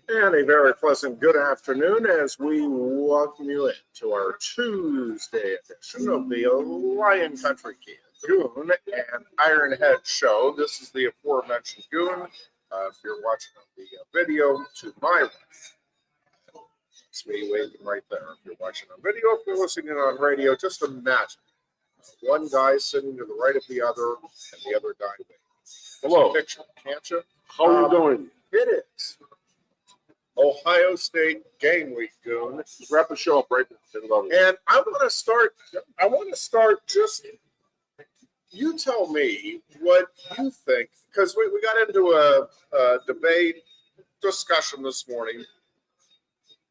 And a very pleasant good afternoon as we welcome you into our Tuesday edition of the Lion Country Kid, Goon and Ironhead show. This is the aforementioned Goon. If you're watching on the video to my right, it's me waving right there. If you're watching on video, if you're listening on radio, just imagine one guy sitting to the right of the other and the other guy waving. Hello. Picture, can't you? How are you doing? It is Ohio State game week, Goon. Let's wrap the show up right now. And I want to start just, you tell me what you think, because we got into a debate discussion this morning,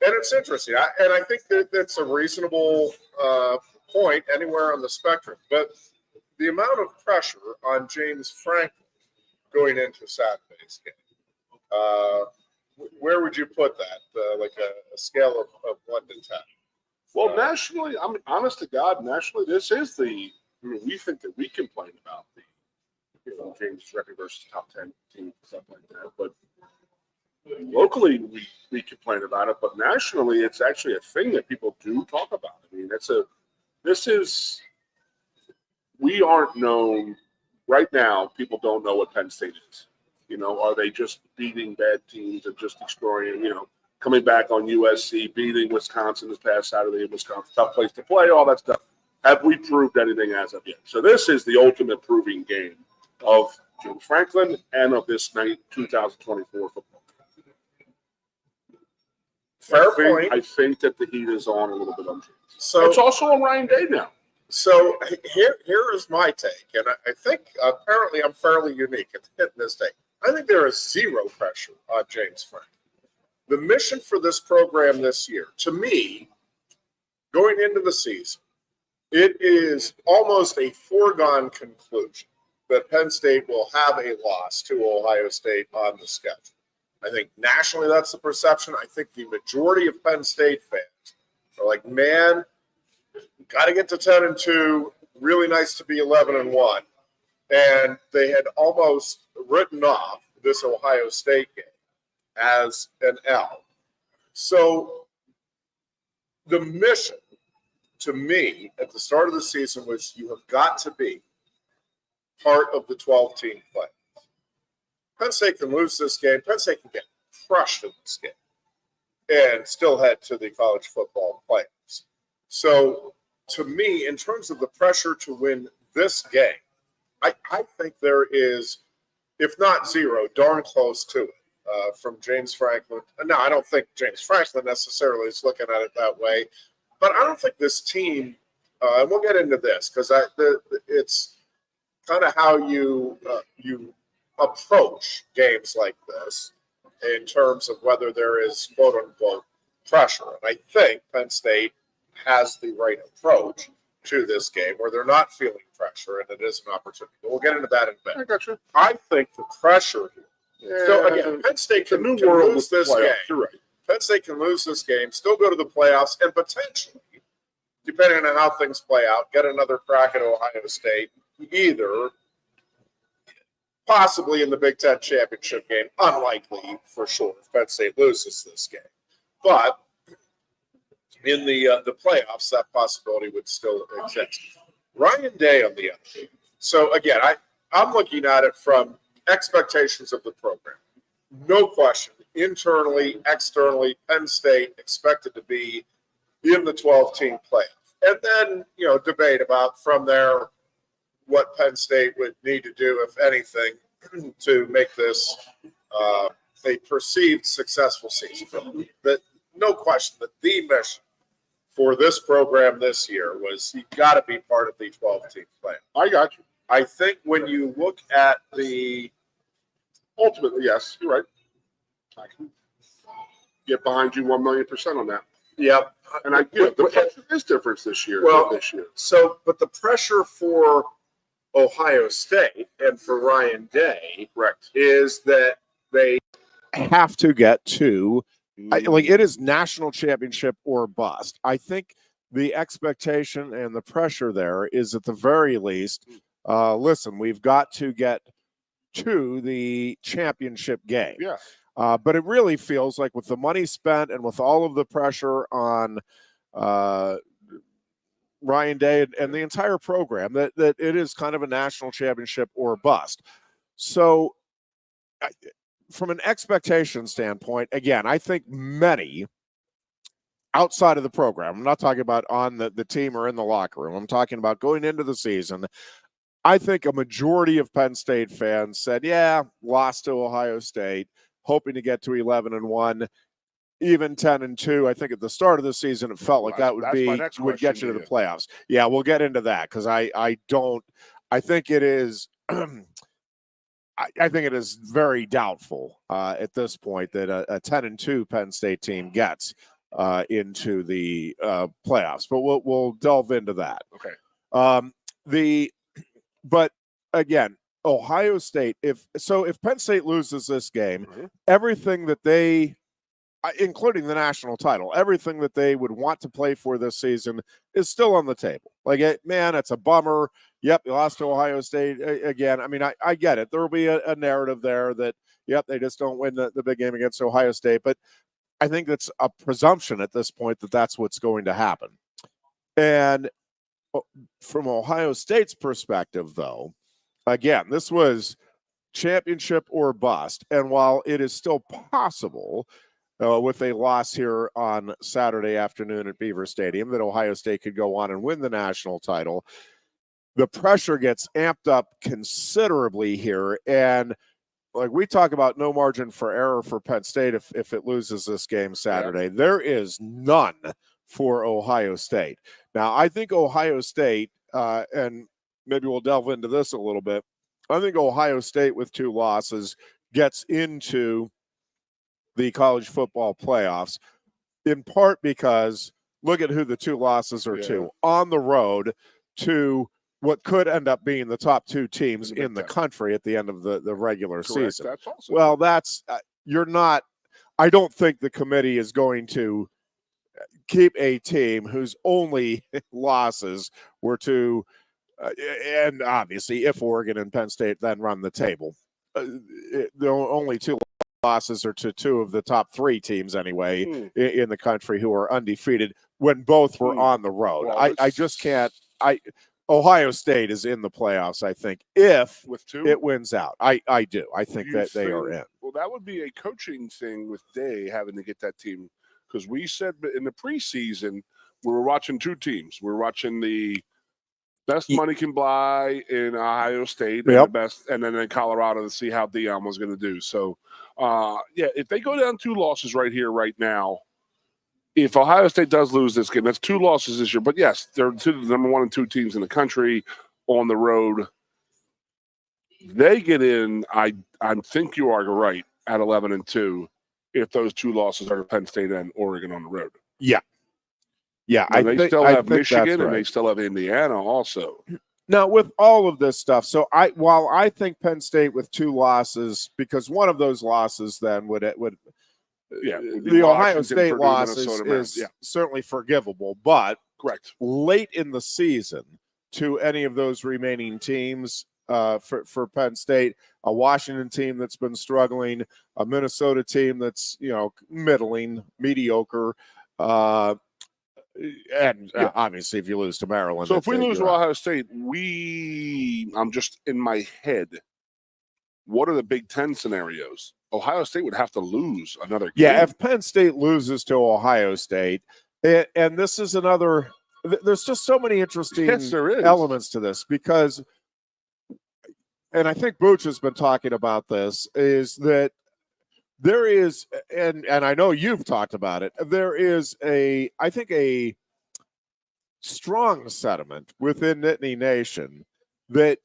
and it's interesting. I think that that's a reasonable point anywhere on the spectrum, but the amount of pressure on James Franklin going into Saturday's game, where would you put that? Like a scale of 1 to 10? Well, nationally, I mean, honest to God, nationally, this is we think that we complain about the, James record versus top 10 team, stuff like that. But locally, we complain about it, but nationally, it's actually a thing that people do talk about. I mean, we aren't known right now. People don't know what Penn State is. Are they just beating bad teams and just destroying, coming back on USC, beating Wisconsin this past Saturday in Wisconsin, tough place to play, all that stuff. Have we proved anything as of yet? So this is the ultimate proving game of James Franklin and of this 2024 football. Fair point. I think that the heat is on a little bit on James. So it's also on Ryan Day now. So here is my take, and I think apparently I'm fairly unique at hitting this take. I think there is zero pressure on James Franklin. The mission for this program this year, to me, going into the season, it is almost a foregone conclusion that Penn State will have a loss to Ohio State on the schedule. I think nationally that's the perception. I think the majority of Penn State fans are like, man, got to get to 10-2. Really nice to be 11-1. And they had almost written off this Ohio State game as an L. So the mission to me at the start of the season was you have got to be part of the 12-team play. Penn State can lose this game. Penn State can get crushed in this game and still head to the college football playoffs. So to me, in terms of the pressure to win this game, I think there is, if not zero, darn close to it from James Franklin. Now, I don't think James Franklin necessarily is looking at it that way, but I don't think this team, and we'll get into this because it's kind of how you approach games like this in terms of whether there is quote-unquote pressure. And I think Penn State has the right approach to this game where they're not feeling pressure and it is an opportunity. But we'll get into that in a bit. I got you. I think the pressure here. Yeah, so again, Penn State can lose this game. You're right. Penn State can lose this game, still go to the playoffs, and potentially, depending on how things play out, get another crack at Ohio State, either possibly in the Big Ten championship game, unlikely for sure if Penn State loses this game. But in the playoffs, that possibility would still exist. Ryan Day on the other hand. So again, I'm looking at it from expectations of the program. No question, internally, externally, Penn State expected to be in the 12-team playoff. And then, debate about from there what Penn State would need to do, if anything, to make this a perceived successful season. But no question that the mission for this program this year was you got to be part of the 12-team playoff. I got you. I think when you look at the ultimately, yes, you're right. I can get behind you 1,000,000% on that. Yep. And the pressure is different this year. So, but the pressure for Ohio State and for Ryan Day, correct, is that they have to get to, it is national championship or bust. I think the expectation and the pressure there is at the very least, listen, we've got to get to the championship game. Yeah. But it really feels like with the money spent and with all of the pressure on Ryan Day and the entire program, that it is kind of a national championship or bust. So from an expectation standpoint, again, I think many outside of the program, I'm not talking about on the team or in the locker room, I'm talking about going into the season, I think a majority of Penn State fans said, yeah, lost to Ohio State, hoping to get to 11-1, even 10-2. I think at the start of the season, it felt like that would get you to the playoffs. Yeah, we'll get into that because I think it is I think it is very doubtful at this point that a 10-2 Penn State team gets into the playoffs. But we'll delve into that. Okay. But again, Ohio State. If Penn State loses this game, everything that they, including the national title, everything that they would want to play for this season is still on the table. It's a bummer. Yep, you lost to Ohio State again. I mean, I get it. There will be a narrative there that, yep, they just don't win the big game against Ohio State. But I think that's a presumption at this point that that's what's going to happen. And from Ohio State's perspective, though, again, this was championship or bust. And while it is still possible with a loss here on Saturday afternoon at Beaver Stadium that Ohio State could go on and win the national title, the pressure gets amped up considerably here. And we talk about no margin for error for Penn State if it loses this game Saturday. Yeah. There is none for Ohio State. Now, I think Ohio State, and maybe we'll delve into this a little bit, I think Ohio State with 2 losses gets into the college football playoffs, in part because look at who the 2 losses are to. On the road to what could end up being the top 2 teams in the country at the end of the regular season. That's awesome. Well, that's you're not – I don't think the committee is going to keep a team whose only losses were to and obviously if Oregon and Penn State then run the table, the only 2 losses are to 2 of the top 3 teams anyway in the country who are undefeated when both were on the road. Well, I just can't – Ohio State is in the playoffs, I think, if with 2? It wins out. I do. I think that they are in. Well, that would be a coaching thing with Day having to get that team, because we said in the preseason we were watching 2 teams. We're watching the best money can buy in Ohio State and the best, and then in Colorado to see how Deion was going to do. So, if they go down 2 losses right here, right now, if Ohio State does lose this game, that's 2 losses this year. But yes, they're the number 1 and 2 teams in the country on the road. They get in. I think you are right at 11-2 if those 2 losses are Penn State and Oregon on the road. Yeah. They still have Michigan and they still have Indiana also. Now, with all of this stuff, so while I think Penn State with 2 losses, because one of those losses then would the Ohio State loss is certainly forgivable, but correct late in the season to any of those remaining teams for Penn State, a Washington team that's been struggling, a Minnesota team that's middling, mediocre, and obviously if you lose to Maryland. So if we lose to Ohio State, I'm just in my head, what are the Big Ten scenarios? Ohio State would have to lose another game. Yeah, if Penn State loses to Ohio State, and this is another – there's just so many interesting elements to this because – and I think Booch has been talking about this, is that there is – and I know you've talked about it – there is I think a strong sentiment within Nittany Nation that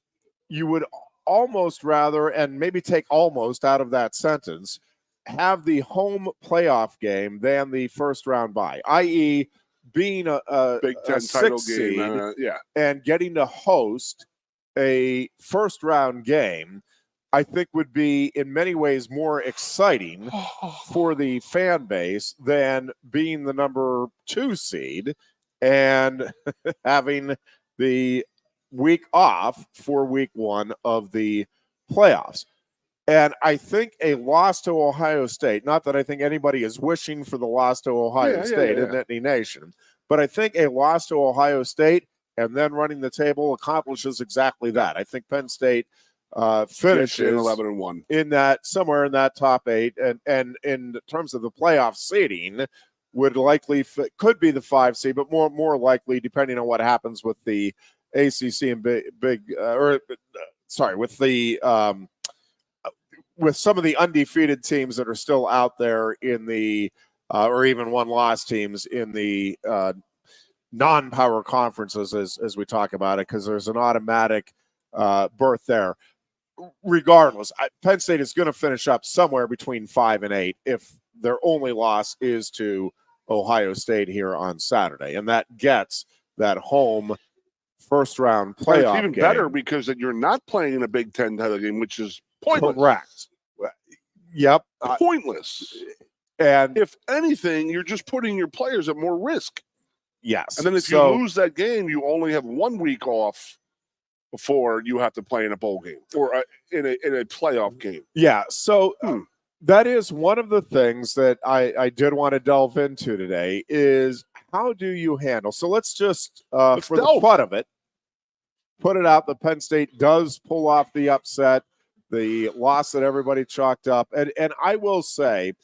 you would – almost rather, and maybe take almost out of that sentence, have the home playoff game than the first round bye, i.e. being a Big Ten title game and getting to host a first round game, I think would be in many ways more exciting for the fan base than being the number 2 seed and having the week off for week 1 of the playoffs. And I think a loss to Ohio State, not that I think anybody is wishing for the loss to Ohio State in any nation, but I think a loss to Ohio State and then running the table accomplishes exactly that. I think Penn State finishes 11-1 in that, somewhere in that top 8, and in terms of the playoff seeding, would likely could be the 5 seed, but more likely, depending on what happens with the ACC and with the with some of the undefeated teams that are still out there in the or even one-loss teams in the non-power conferences, as we talk about it, because there's an automatic berth there. Regardless, Penn State is going to finish up somewhere between 5 and 8 if their only loss is to Ohio State here on Saturday, and that gets that home first-round playoff It's even game. better because you're not playing in a Big Ten title game, which is pointless. Correct. Yep. Pointless. And if anything, you're just putting your players at more risk. Yes. And then if you lose that game, you only have 1 week off before you have to play in a bowl game or in a playoff game. Yeah. So that is one of the things that I did want to delve into today is how do you handle? So let's just, for the fun of it, put it out that Penn State does pull off the upset, the loss that everybody chalked up. And I will say,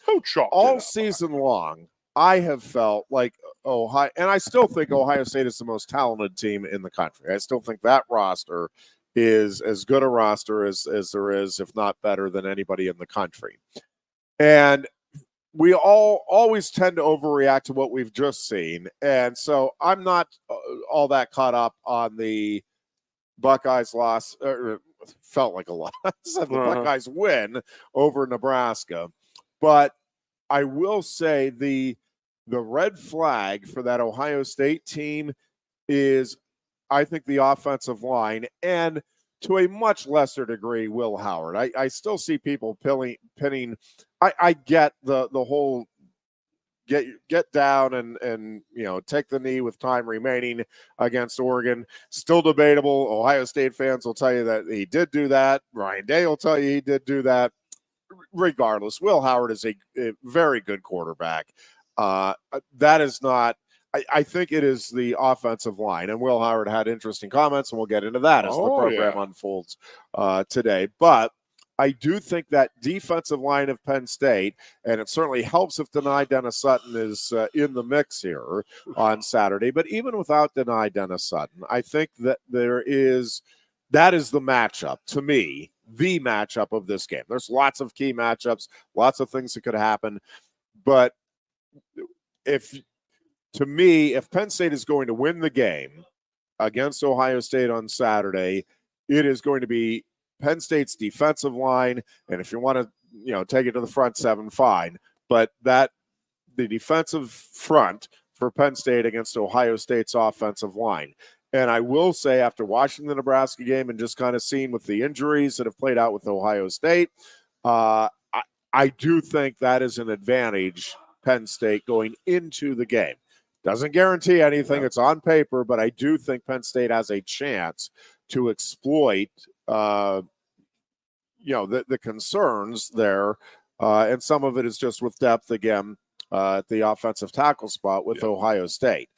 all season long, I have felt like Ohio, and I still think Ohio State is the most talented team in the country. I still think that roster is as good a roster as there is, if not better than anybody in the country. And we always tend to overreact to what we've just seen. And so I'm not all that caught up on the Buckeyes loss, or felt like a loss, the Buckeyes win over Nebraska. But I will say the red flag for that Ohio State team is, I think, the offensive line, and to a much lesser degree, Will Howard. I still see people pinning. I get the whole get down and take the knee with time remaining against Oregon. Still debatable. Ohio State fans will tell you that he did do that. Ryan Day will tell you he did do that. Regardless, Will Howard is a very good quarterback. That is not. I think it is the offensive line, and Will Howard had interesting comments, and we'll get into that as the program unfolds today. But I do think that defensive line of Penn State, and it certainly helps if Deni Dennis Sutton is in the mix here on Saturday. But even without Deni Dennis Sutton, I think that that is the matchup, to me, the matchup of this game. There's lots of key matchups, lots of things that could happen. But if Penn State is going to win the game against Ohio State on Saturday, it is going to be Penn State's defensive line. And if you want to, take it to the front seven, fine. But the defensive front for Penn State against Ohio State's offensive line. And I will say, after watching the Nebraska game and just kind of seeing with the injuries that have played out with Ohio State, I do think that is an advantage Penn State going into the game. Doesn't guarantee anything. It's on paper, but I do think Penn State has a chance to exploit, the concerns there. And some of it is just with depth again at the offensive tackle spot with Ohio State.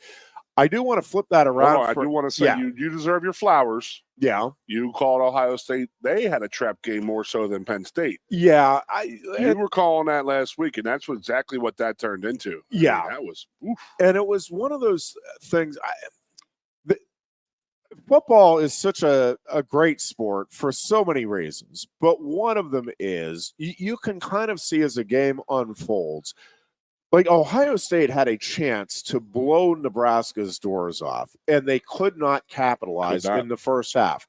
I do want to flip that around. I do want to say you deserve your flowers. Yeah. You called Ohio State. They had a trap game more so than Penn State. Yeah. You were calling that last week, and that's exactly what that turned into. Yeah. I mean, that was oof. And it was one of those things. Football is such a great sport for so many reasons, but one of them is you can kind of see as the game unfolds, like Ohio State had a chance to blow Nebraska's doors off, and they could not capitalize in the first half.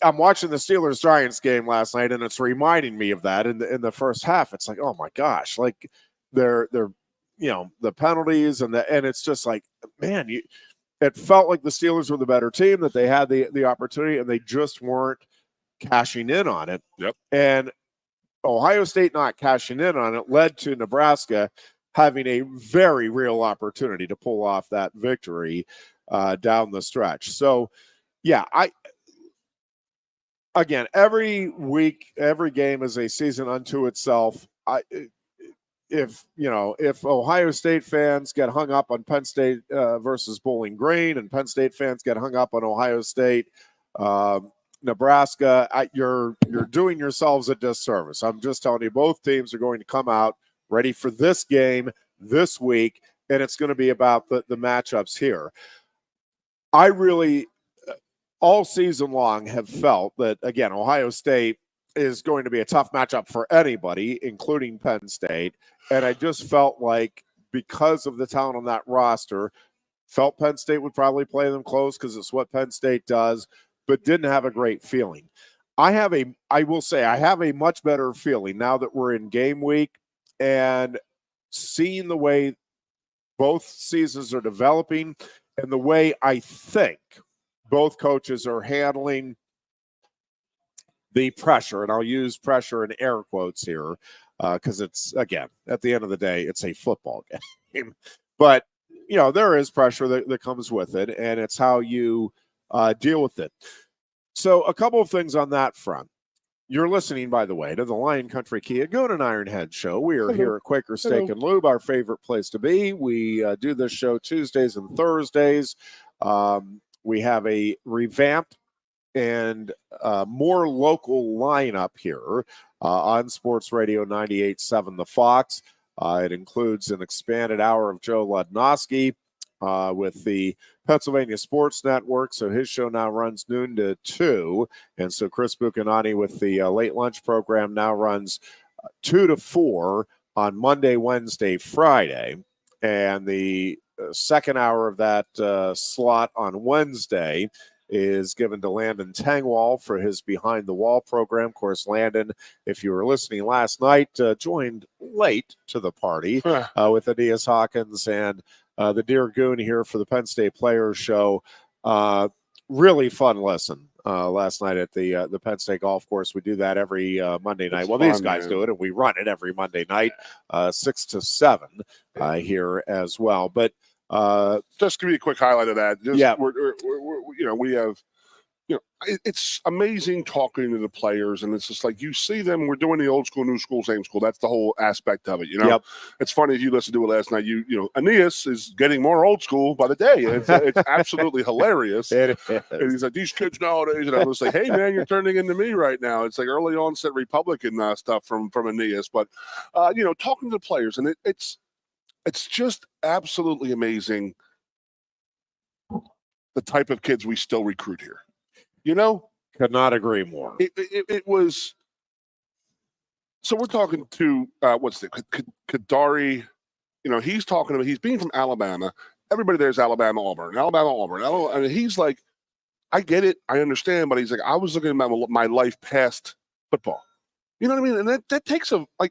I'm watching the Steelers-Giants game last night, and it's reminding me of that in the first half. It's like, oh my gosh, like they're the penalties and it's just like, man, it felt like the Steelers were the better team, that they had the opportunity, and they just weren't cashing in on it. Yep. And Ohio State not cashing in on it led to Nebraska having a very real opportunity to pull off that victory down the stretch. So, yeah, again, every week, every game is a season unto itself. If Ohio State fans get hung up on Penn State versus Bowling Green, and Penn State fans get hung up on Ohio State, Nebraska, you're doing yourselves a disservice. I'm just telling you, both teams are going to come out ready for this game this week, and it's going to be about the matchups here. I really, all season long, have felt that, again, Ohio State is going to be a tough matchup for anybody, including Penn State. And I just felt like, because of the talent on that roster, felt Penn State would probably play them close because it's what Penn State does, but didn't have a great feeling. I will say I have a much better feeling now that we're in game week and seeing the way both seasons are developing and the way I think both coaches are handling the pressure, and I'll use pressure in air quotes here because it's, again, at the end of the day, it's a football game. But, there is pressure that comes with it, and it's how you deal with it. So a couple of things on that front. You're listening, by the way, to the Lion Country Kia Goon and Ironhead show. We are here at Quaker Steak and Lube, our favorite place to be. We do this show Tuesdays and Thursdays. We have a revamped and more local lineup here on Sports Radio 98.7 The Fox. It includes an expanded hour of Joe Ludnowski with the Pennsylvania Sports Network. So his show now runs noon to 2. And so Chris Buchanani with the late lunch program now runs 2 to 4 on Monday, Wednesday, Friday. And the second hour of that slot on Wednesday is given to Landon Tangwall for his Behind the Wall program. Of course, Landon, if you were listening last night, joined late to the party with Aeneas Hawkins and the Dear Goon here for the Penn State Players Show. Really fun listen last night at the Penn State Golf Course. We do that every Monday night. Well, these guys do it, and we run it every Monday night, 6 to 7 here as well. But just give me a quick highlight of that. Yeah. We have, it's amazing talking to the players, and it's just like you see them. We're doing the old school, new school, same school. That's the whole aspect of it. Yep. It's funny if you listened to it last night. Aeneas is getting more old school by the day. It's absolutely hilarious. And he's like, these kids nowadays, and I was like, hey man, you're turning into me right now. It's like early onset Republican stuff from Aeneas, but talking to the players, and it's just absolutely amazing the type of kids we still recruit here. Could not agree more. It was. So we're talking to Kadari. He's talking about, he's being from Alabama. Everybody there's Alabama, Auburn. And he's like, I get it, I understand, but he's like, I was looking at my life past football. You know what I mean? And that takes I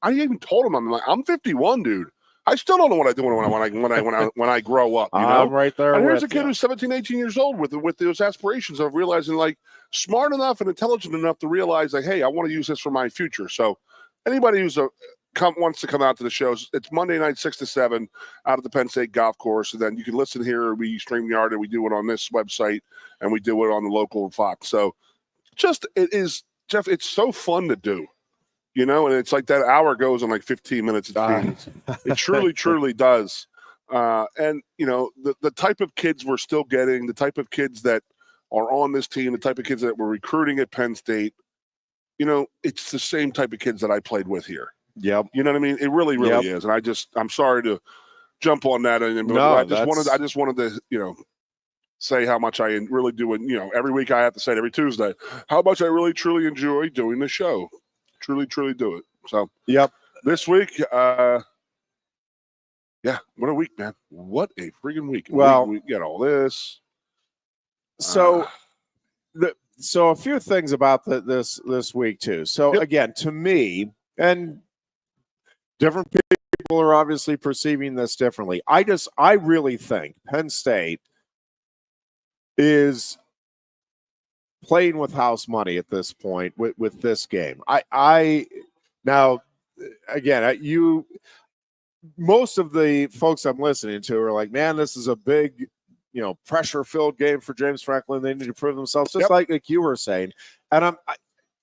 even told him, I'm 51, dude. I still don't know what I do when I grow up. I'm right there. And here's a kid who's 17, 18 years old with those aspirations of realizing, smart enough and intelligent enough to realize, hey, I want to use this for my future. So anybody who's wants to come out to the shows, it's Monday night, 6 to 7 out at the Penn State Golf Course. And then you can listen here. We StreamYard, and we do it on this website, and we do it on the local Fox. So it is, Jeff, it's so fun to do. And it's like that hour goes in 15 minutes. It truly, truly does. And, the type of kids we're still getting, the type of kids that are on this team, the type of kids that we're recruiting at Penn State, it's the same type of kids that I played with here. Yep. You know what I mean? It really, really is. And I'm sorry to jump on that. I just wanted to, say how much I really do. And, every week I have to say it every Tuesday, how much I really, truly enjoy doing the show. Truly, truly do it. So, yep. This week, what a week, man. What a freaking week. Well, we get all this. So, so a few things about this week, too. So, again, to me, and different people are obviously perceiving this differently. I really think Penn State is playing with house money at this point with this game. Now, again, most of the folks I'm listening to are like, man, this is a big, pressure-filled game for James Franklin. They need to prove themselves, just like you were saying. And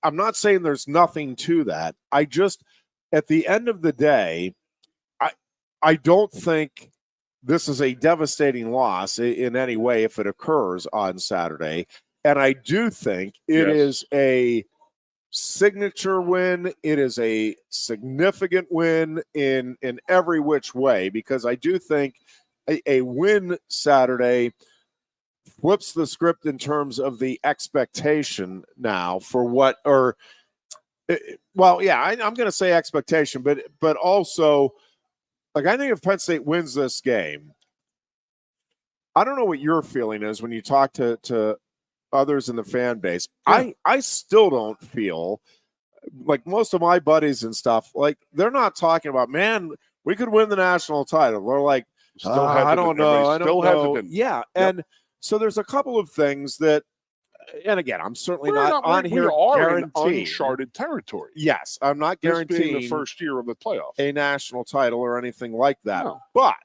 I'm not saying there's nothing to that. I just, at the end of the day, I don't think this is a devastating loss in any way if it occurs on Saturday. And I do think it is a signature win. It is a significant win in every which way, because I do think a win Saturday flips the script in terms of the expectation now for what, or well, yeah, I'm going to say expectation, but also, like, I think if Penn State wins this game, I don't know what your feeling is when you talk to others in the fan base. Yeah. I still don't feel like most of my buddies and stuff, like, they're not talking about, man, we could win the national title. They're like, I don't know. I don't know. Hesitant. Yeah. And so there's a couple of things that, and again, I'm certainly not on here. We are in uncharted territory. Yes. I'm not guaranteeing the first year of the playoffs a national title or anything like that. No. But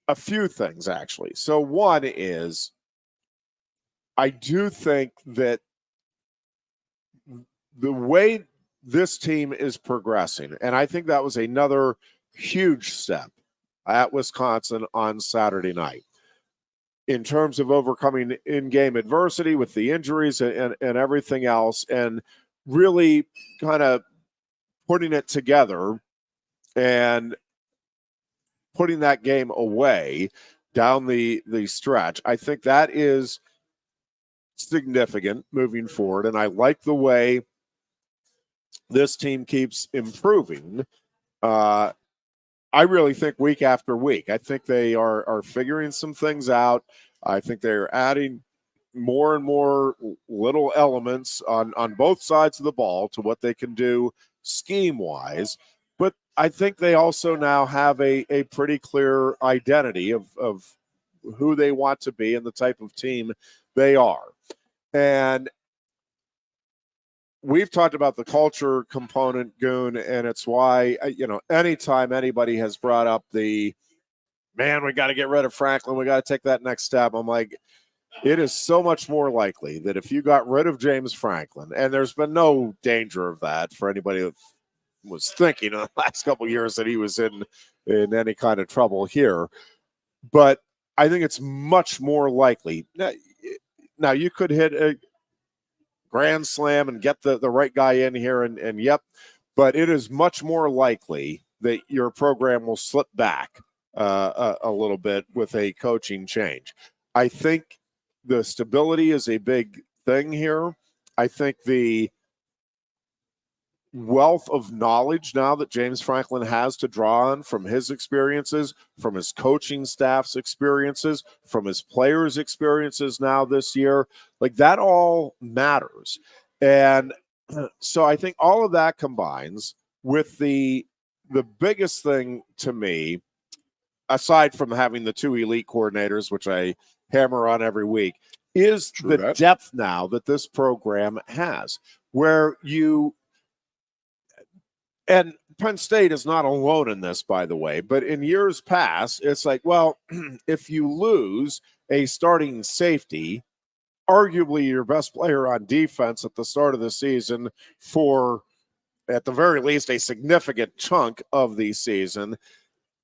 a few things, actually. So one is, I do think that the way this team is progressing, and I think that was another huge step at Wisconsin on Saturday night in terms of overcoming in-game adversity with the injuries and everything else, and really kind of putting it together and putting that game away down the stretch. I think that is significant moving forward, and I like the way this team keeps improving. I really think week after week, I think they are figuring some things out. I think they're adding more and more little elements on both sides of the ball to what they can do scheme-wise. But I think they also now have a pretty clear identity of who they want to be and the type of team they are. And we've talked about the culture component, Goon, and it's why, anytime anybody has brought up the, man, we got to get rid of Franklin, we got to take that next step, I'm like, it is so much more likely that if you got rid of James Franklin, and there's been no danger of that for anybody that was thinking in the last couple of years that he was in any kind of trouble here, but I think it's much more likely. Now you could hit a grand slam and get the right guy in here and yep, but it is much more likely that your program will slip back a little bit with a coaching change. I think the stability is a big thing here. I think the wealth of knowledge now that James Franklin has to draw on from his experiences, from his coaching staff's experiences, from his players' experiences now this year, like, that all matters. And so I think all of that combines with the biggest thing to me, aside from having the two elite coordinators, which I hammer on every week, is the depth now that this program has, where you, and Penn State is not alone in this, by the way, but in years past, it's like, well, if you lose a starting safety, arguably your best player on defense at the start of the season for, at the very least, a significant chunk of the season,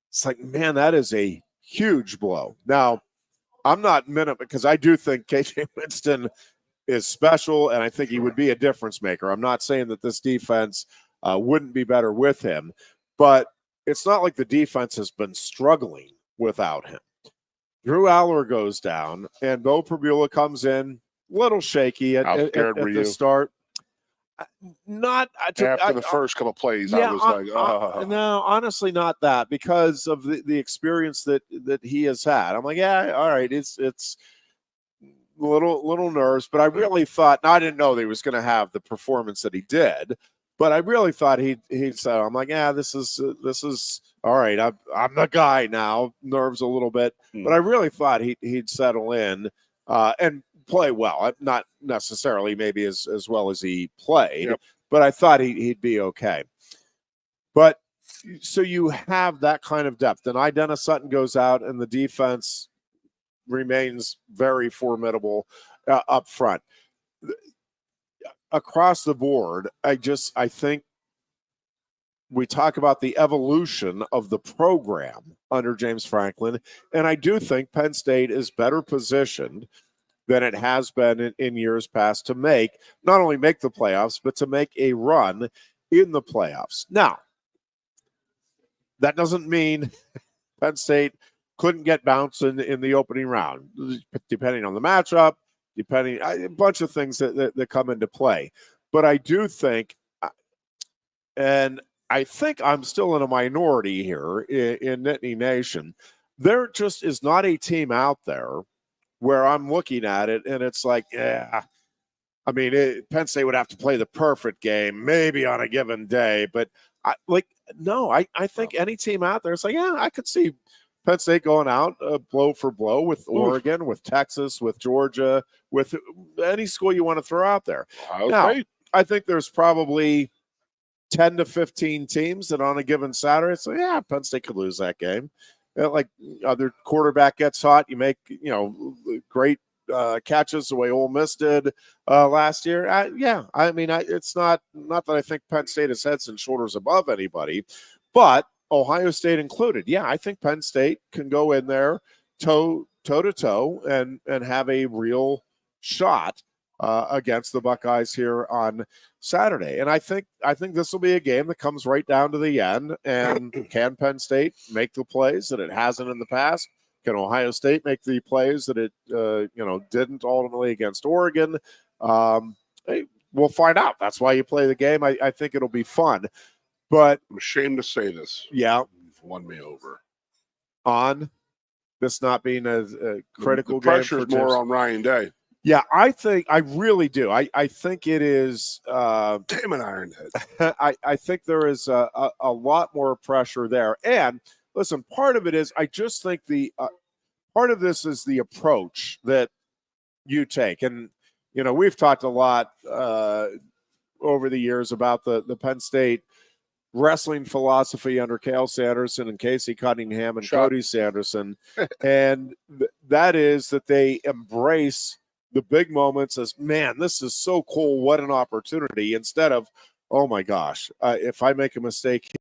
it's like, man, that is a huge blow. Now, I'm not because I do think KJ Winston is special, and I think he would be a difference maker. I'm not saying that this defense wouldn't be better with him, but it's not like the defense has been struggling without him. Drew Aller goes down, and Bo Pribula comes in, a little shaky at the start. Not after the first couple of plays, yeah, I was like, no, honestly, not that, because of the experience that he has had. I'm like, yeah, all right, it's little nerves, but I really thought, I didn't know that he was going to have the performance that he did, but I really thought he'd said, I'm like, yeah, this is all right. I'm the guy now. Nerves a little bit, but I really thought he'd settle in and play well. Not necessarily maybe as well as he played, but I thought he'd be okay. But so you have that kind of depth, and Dennis Sutton goes out, and the defense remains very formidable. up front. Across the board, I think we talk about the evolution of the program under James Franklin, and I do think Penn State is better positioned than it has been in years past to not only make the playoffs, but to make a run in the playoffs. Now, that doesn't mean Penn State couldn't get bounced in the opening round, depending on the matchup, depending a bunch of things that come into play. But I do think, and I think I'm still in a minority here in Nittany Nation, there just is not a team out there where I'm looking at it and it's like, yeah, I mean, Penn State would have to play the perfect game, maybe on a given day. But I think any team out there, it's like, yeah, I could see Penn State going out blow for blow with Oregon, with Texas, with Georgia, with any school you want to throw out there. Now, I think there's probably 10 to 15 teams that on a given Saturday, so yeah, Penn State could lose that game. Like other quarterback gets hot, you make great catches the way Ole Miss did last year. It's not that I think Penn State is heads and shoulders above anybody, but Ohio State included. Yeah, I think Penn State can go in there toe to toe and have a real shot against the Buckeyes here on Saturday. And I think this will be a game that comes right down to the end. And can Penn State make the plays that it hasn't in the past? Can Ohio State make the plays that it didn't ultimately against Oregon? We'll find out. That's why you play the game. I think it'll be fun. But I'm ashamed to say this. Yeah, you've won me over on this not being a critical the game. Pressure's more on Ryan Day. Yeah, I really do. I think it is. Damn it, Ironhead. I think there is a lot more pressure there. And listen, part of it is I just think part of this is the approach that you take. And, we've talked a lot over the years about the Penn State wrestling philosophy under Cale Sanderson and Casey Cunningham and Cody Sanderson. And that is that they embrace the big moments as, man, this is so cool. What an opportunity. Instead of, oh my gosh, if I make a mistake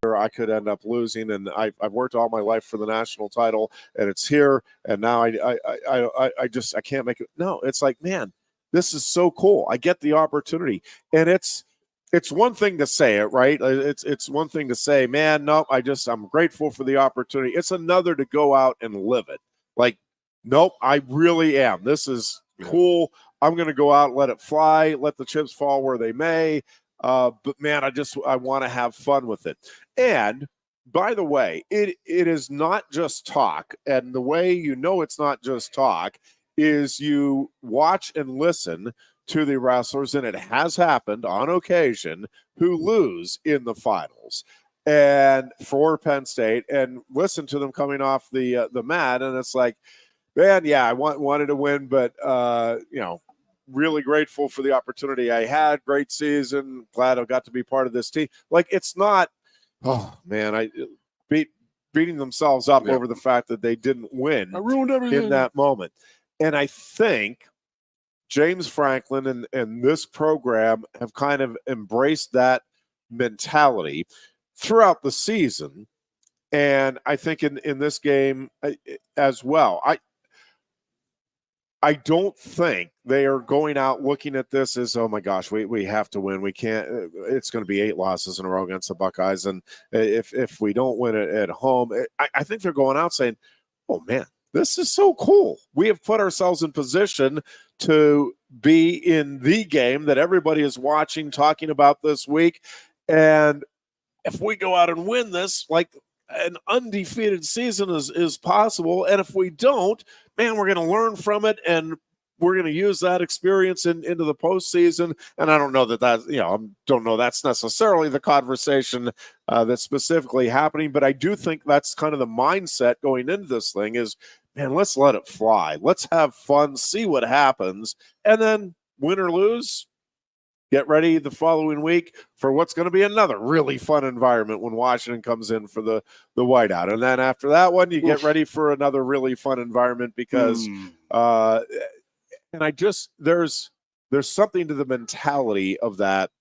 here, I could end up losing. And I've worked all my life for the national title and it's here. And now I can't make it. No, it's like, man, this is so cool. I get the opportunity. And it's one thing to say it, right? It's one thing to say, man, no, I'm grateful for the opportunity. It's another to go out and live it. Like, nope, I really am. This is cool. I'm going to go out, let it fly, let the chips fall where they may. But man, I want to have fun with it. And by the way, it is not just talk. And the way it's not just talk is you watch and listen to the wrestlers, and it has happened on occasion, who lose in the finals and for Penn State, and listen to them coming off the mat, and it's like, man, yeah, I wanted to win, but really grateful for the opportunity I had. Great season, glad I got to be part of this team. Like, it's not, oh man, beating themselves up over the fact that they didn't win. I ruined everything in that moment, and I think James Franklin and this program have kind of embraced that mentality throughout the season. And I think in this game as well, I don't think they are going out looking at this as, oh my gosh, we have to win. We can't, it's going to be 8 losses in a row against the Buckeyes. And if we don't win it at home, I think they're going out saying, oh man, this is so cool. We have put ourselves in position to be in the game that everybody is watching, talking about this week. And if we go out and win this, like, an undefeated season is possible. And if we don't, man, we're going to learn from it, and we're going to use that experience into the postseason. And I don't know that's necessarily the conversation that's specifically happening, but I do think that's kind of the mindset going into this thing is, man, let's let it fly. Let's have fun, see what happens, and then win or lose, get ready the following week for what's going to be another really fun environment when Washington comes in for the whiteout. And then after that one, you get ready for another really fun environment because And there's something to the mentality of that,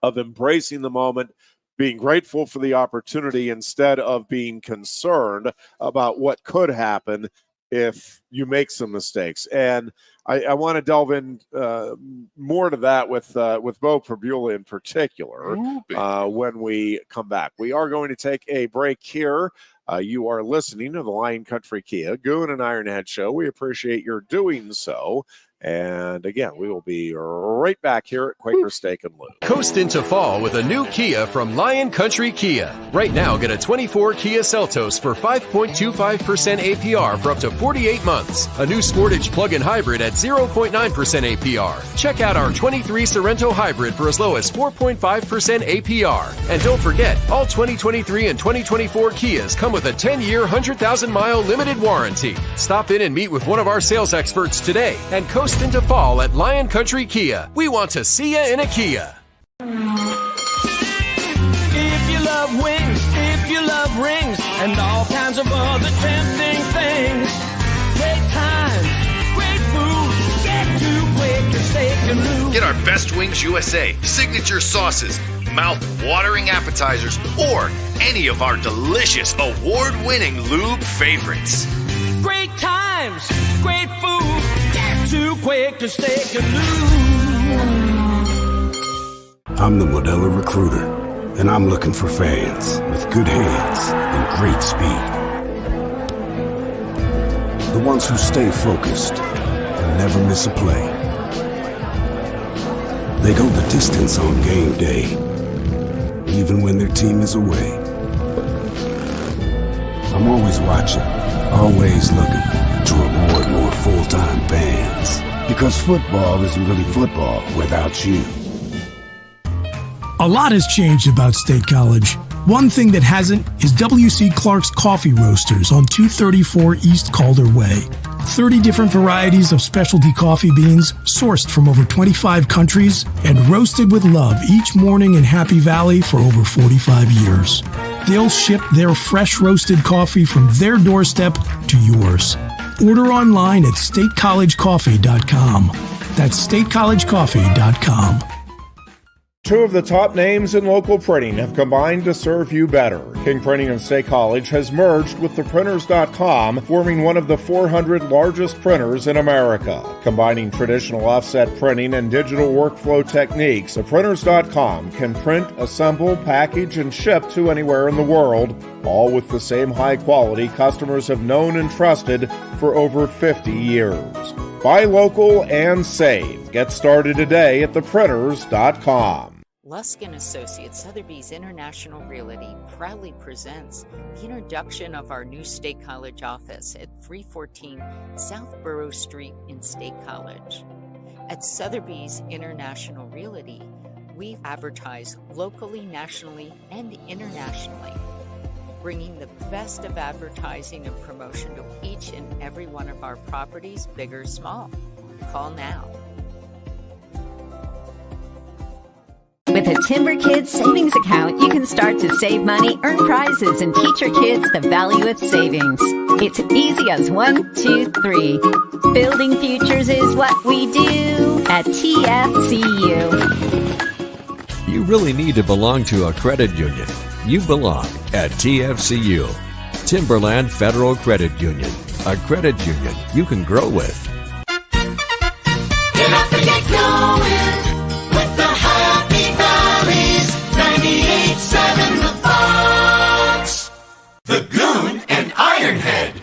of embracing the moment, being grateful for the opportunity instead of being concerned about what could happen if you make some mistakes. And I want to delve in more to that with Bo Prabula in particular when we come back. We are going to take a break here. You are listening to the Lion Country Kia Goon and Ironhead Show. We appreciate your doing so. And again, we will be right back here at Quaker Steak and Lube. Coast into fall with a new Kia from Lion Country Kia. Right now, get a 24 Kia Seltos for 5.25% APR for up to 48 months. A new Sportage plug-in hybrid at 0.9% APR. Check out our 23 Sorrento hybrid for as low as 4.5% APR. And don't forget, all 2023 and 2024 Kias come with a 10-year, 100,000-mile limited warranty. Stop in and meet with one of our sales experts today and coast into fall at Lion Country Kia. We want to see you in a Kia. If you love wings, if you love rings, and all kinds of other tempting things, great times, great food, get to Quaker Steak and Lube. Get our Best Wings USA, signature sauces, mouth-watering appetizers, or any of our delicious award-winning lube favorites. Great times, great food, get to Quaker Steak and Lube. I'm the Modelo Recruiter, and I'm looking for fans with good hands and great speed. The ones who stay focused and never miss a play. They go the distance on game day, even when their team is away. I'm always watching, always looking to reward more full-time fans. Because football isn't really football without you. A lot has changed about State College. One thing that hasn't is W.C. Clark's Coffee Roasters on 234 East Calder Way. 30 different varieties of specialty coffee beans sourced from over 25 countries and roasted with love each morning in Happy Valley for over 45 years. They'll ship their fresh roasted coffee from their doorstep to yours. Order online at statecollegecoffee.com. That's statecollegecoffee.com. Two of the top names in local printing have combined to serve you better. King Printing of State College has merged with theprinters.com, forming one of the 400 largest printers in America. Combining traditional offset printing and digital workflow techniques, theprinters.com can print, assemble, package, and ship to anywhere in the world, all with the same high quality customers have known and trusted for over 50 years. Buy local and save. Get started today at theprinters.com. Lusk & Associates, Sotheby's International Realty proudly presents the introduction of our new State College office at 314 South Borough Street in State College. At Sotheby's International Realty, we advertise locally, nationally, and internationally, bringing the best of advertising and promotion to each and every one of our properties, big or small. Call now. With a Timber Kids savings account, you can start to save money, earn prizes, and teach your kids the value of savings. It's easy as 1, 2, 3. Building futures is what we do at TFCU. You really need to belong to a credit union. You belong at TFCU, Timberland Federal Credit Union, a credit union you can grow with. Get up and get going with the Happy Valleys 98.7 The Fox. The Goon and Ironhead.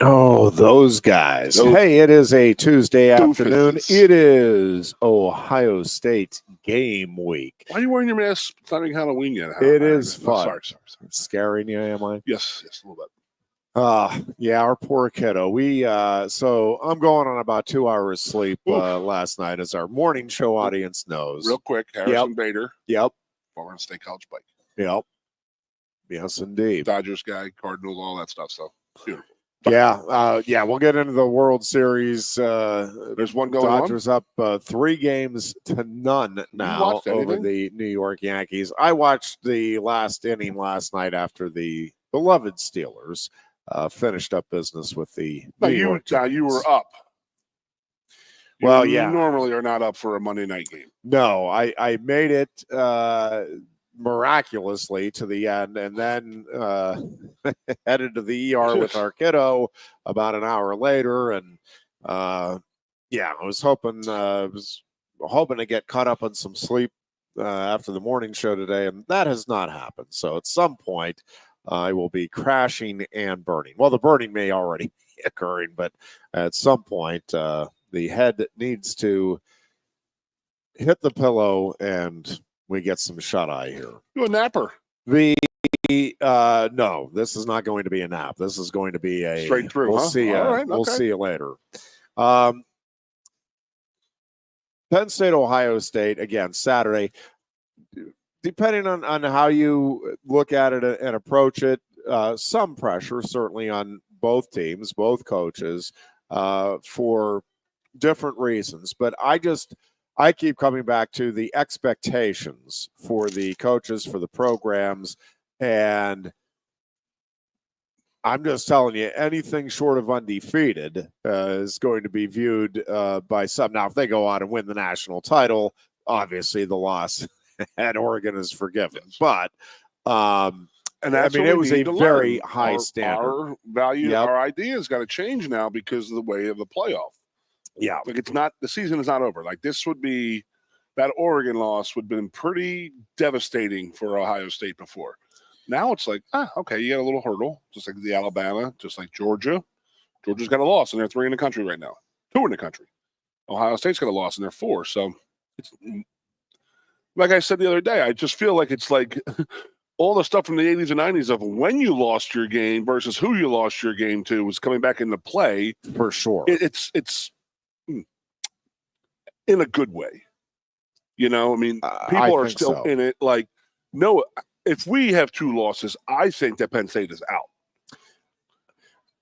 Oh, those guys. Hey, it is a Tuesday afternoon. It is Ohio State game week. Why are you wearing your mask? It's not even Halloween yet. It is fun. Sorry. Scaring you, am I? Yes, a little bit. Yeah, our poor kiddo. So I'm going on about 2 hours sleep last night, as our morning show audience knows. Real quick, Harrison Bader. Yep. Former State College Bike. Yep. Yes, indeed. Dodgers guy, Cardinals, all that stuff. So beautiful. Yeah, we'll get into the World Series. There's one going Dodgers on. up 3-0 now over the New York Yankees. I watched the last inning last night after the beloved Steelers finished up business with the New York Giants. You were up. Well, You yeah. normally are not up for a Monday night game. No, I made it miraculously to the end, and then headed to the ER with our kiddo about an hour later, and yeah, I was hoping to get caught up on some sleep after the morning show today, and that has not happened. So at some point, I will be crashing and burning. Well, the burning may already be occurring, but at some point, the head needs to hit the pillow and we get some shut eye here. You a napper? No, this is not going to be a nap. This is going to be a Straight through. We'll huh? see you. All right, We'll okay. see you later. Penn State, Ohio State again Saturday. Depending on how you look at it and approach it, some pressure certainly on both teams, both coaches, for different reasons. But I keep coming back to the expectations for the coaches, for the programs, and I'm just telling you, anything short of undefeated is going to be viewed by some. Now, if they go out and win the national title, obviously the loss at Oregon is forgiven. But And that's I mean, what it we was need a to very learn. high standard. Our value, Yep. our ideas got to change now because of the way of the playoff. Yeah. Like the season is not over. Like this would be, that Oregon loss would have been pretty devastating for Ohio State before. Now it's like, okay, you got a little hurdle, just like the Alabama, just like Georgia. Georgia's got a loss, and they're 3 in the country right now. 2 in the country. Ohio State's got a loss, and they're 4. So it's like I said the other day, I just feel like it's like all the stuff from the 80s and 90s of when you lost your game versus who you lost your game to was coming back into play. For sure. It's in a good way. You know, I mean, people are still in it. Like, no, if we have 2 losses, I think that Penn State is out.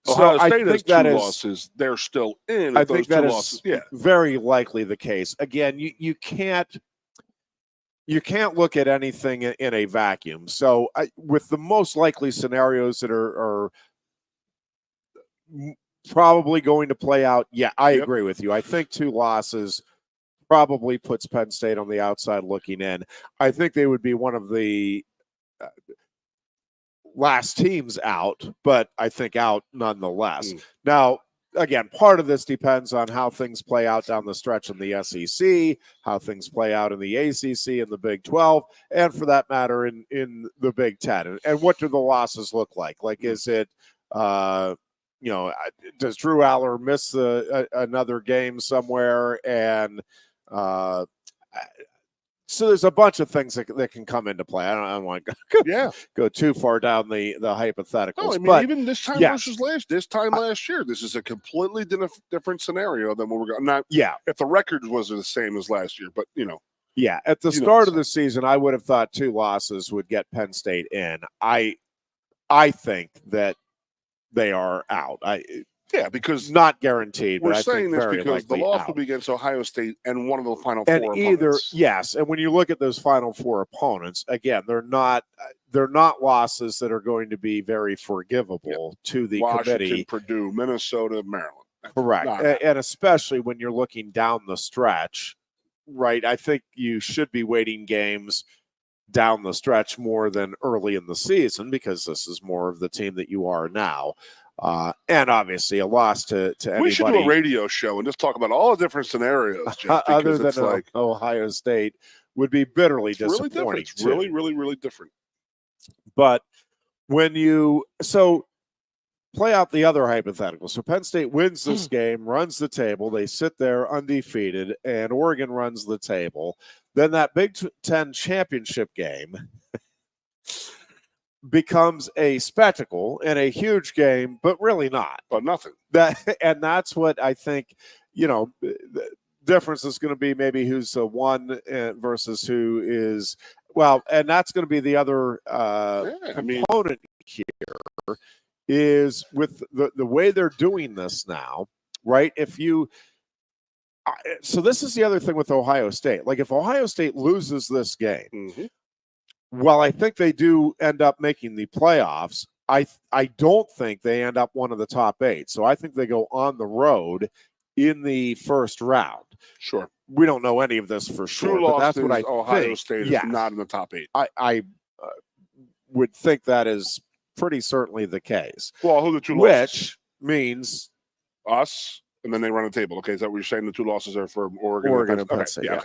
Ohio State has 2 losses; they're still in. I think that is yeah, very likely the case. Again, you can't look at anything in a vacuum. So, with the most likely scenarios that are probably going to play out, yeah, I agree with you. I think 2 losses probably puts Penn State on the outside looking in. I think they would be one of the last teams out, but I think out nonetheless. Now, again, part of this depends on how things play out down the stretch in the SEC, how things play out in the ACC and the Big 12, and for that matter in the Big 10. And what do the losses look like? Like, is it, does Drew Aller miss another game somewhere? And so there's a bunch of things that can come into play. I don't want to go too far down the hypotheticals. No, I mean, but even this time versus last year, this is a completely different scenario than what we're going. Not if the record was the same as last year, but at the start of the season, I would have thought 2 losses would get Penn State in. I think that they are out. Because not guaranteed. We're but saying I think this because the loss will be against Ohio State and one of the Final Four opponents. And when you look at those Final Four opponents, again, they're not losses that are going to be very forgivable to the Washington, committee. Purdue, Minnesota, Maryland. Correct. And especially when you're looking down the stretch, right? I think you should be weighting games down the stretch more than early in the season because this is more of the team that you are now. And obviously a loss to anybody. We should do a radio show and just talk about all the different scenarios, Jeff, other than Ohio State would be bitterly disappointing. It's really, really, really different. But when you play out the other hypothetical. So Penn State wins this game, runs the table. They sit there undefeated, and Oregon runs the table. Then that Big Ten championship game becomes a spectacle and a huge game, but really not. But nothing. And that's what I think, the difference is going to be maybe who's a 1 versus who is, and that's going to be the other component here is with the way they're doing this now, right? So this is the other thing with Ohio State. Like if Ohio State loses this game, well, I think they do end up making the playoffs. I don't think they end up one of the top 8. So I think they go on the road in the first round. Sure. We don't know any of this for sure, Two but losses, that's what I Ohio think. State Yes. is not in the top 8. I would think that is pretty certainly the case. Well, who are the 2 which losses? Means us, and then they run a table. Okay, is that what you're saying? The 2 losses are for Oregon and Penn State. Okay.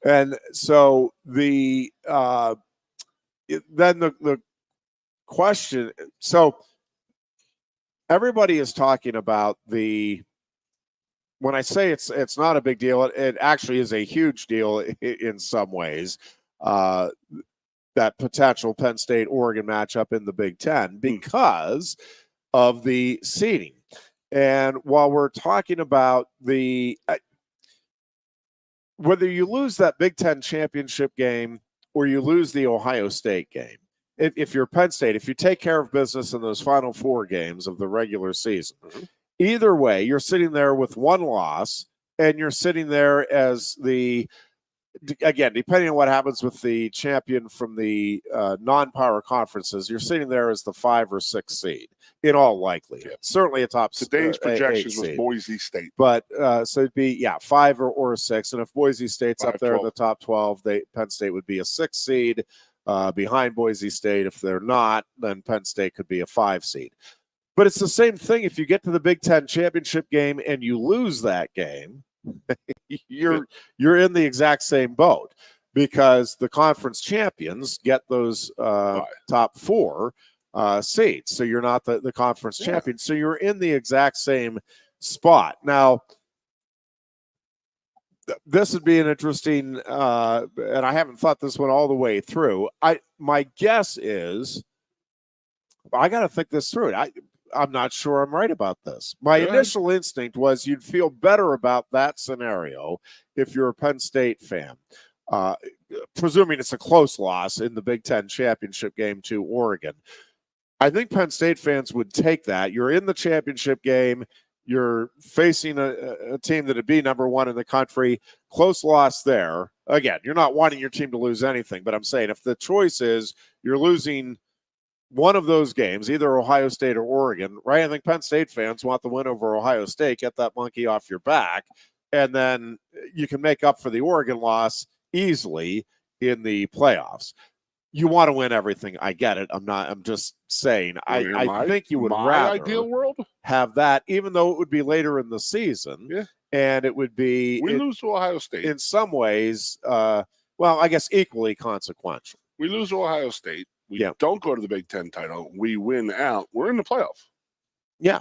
Yeah. And so the then the question. So everybody is talking about the. When I say it's not a big deal, it actually is a huge deal in some ways. That potential Penn State Oregon matchup in the Big Ten because of the seeding. And while we're talking about the whether you lose that Big Ten championship game or you lose the Ohio State game, if you're Penn State, if you take care of business in those final 4 games of the regular season, either way, you're sitting there with 1 loss, and you're sitting there as the, again, depending on what happens with the champion from the non-power conferences, you're sitting there as the 5 or 6 seed in all likelihood. Yeah. Certainly a top today's projections was seed. Boise State, but so it'd be 5 or 6, and if Boise State's 5, up there 12. in the top 12, Penn State would be a 6 seed behind Boise State. If they're not, then Penn State could be a 5 seed. But it's the same thing if you get to the Big Ten championship game and you lose that game, you're in the exact same boat because the conference champions get those top 4 seeds. So you're not the conference champion. So you're in the exact same spot. Now, this would be an interesting, and I haven't thought this one all the way through. My guess is, I got to think this through. I'm not sure I'm right about this. My initial instinct was you'd feel better about that scenario if you're a Penn State fan, presuming it's a close loss in the Big Ten championship game to Oregon. I think Penn State fans would take that. You're in the championship game. You're facing a team that would be number 1 in the country. Close loss there. Again, you're not wanting your team to lose anything, but I'm saying if the choice is you're losing one of those games, either Ohio State or Oregon, right? I think Penn State fans want the win over Ohio State, get that monkey off your back, and then you can make up for the Oregon loss easily in the playoffs. You want to win everything. I get it. I'm just saying. I think you would rather ideal world have that, even though it would be later in the season. Yeah. And it would be we lose to Ohio State in some ways. Well, I guess equally consequential. We lose to Ohio State. We don't go to the Big Ten title. We win out. We're in the playoff. Yeah.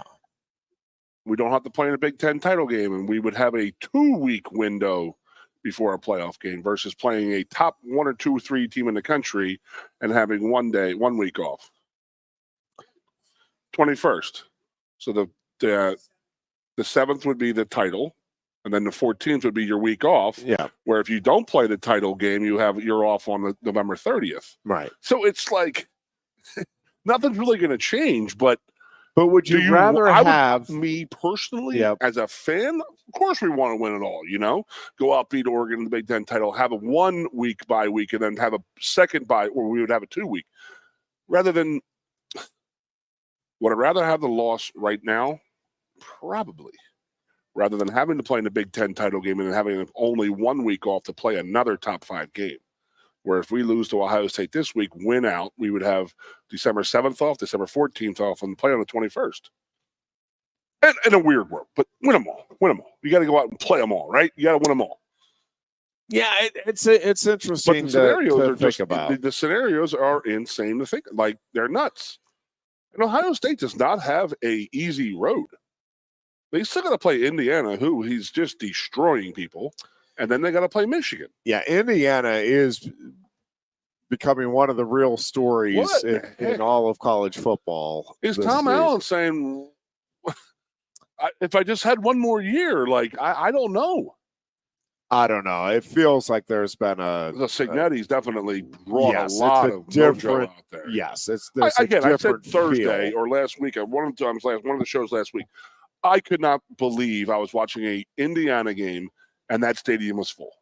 We don't have to play in a Big Ten title game, and we would have a 2-week window before a playoff game versus playing a top 1 or 2 or 3 team in the country and having 1 week off. 21st. So the 7th would be the title, and then the 14th would be your week off. Yeah. Where if you don't play the title game, you're off on the November 30th. Right. So it's like nothing's really going to change. But would you rather have me personally as a fan? Of course, we want to win it all. Go out, beat Oregon in the Big Ten title, have a 1 week bye week, and then have a second bye where we would have a 2 week. Rather than, would I rather have the loss right now? Probably. Rather than having to play in the Big Ten title game and then having only 1 week off to play another top 5 game. Where if we lose to Ohio State this week, win out, we would have December 7th off, December 14th off, and play on the 21st. In a weird world, but win them all. Win them all. You got to go out and play them all, right? You got to win them all. Yeah, it's interesting. But the scenarios to are just think about. The scenarios are insane to think. Like, they're nuts. And Ohio State does not have a easy road. They still got to play Indiana, who he's just destroying people. And then they got to play Michigan. Yeah, Indiana is becoming one of the real stories in all of college football. Is Tom Allen saying, if I just had 1 more year, I don't know. I don't know. It feels like there's been the Signetti's definitely brought a lot of different out there. Yes, I said Thursday or last week. One of the shows last week. I could not believe I was watching a Indiana game and that stadium was full.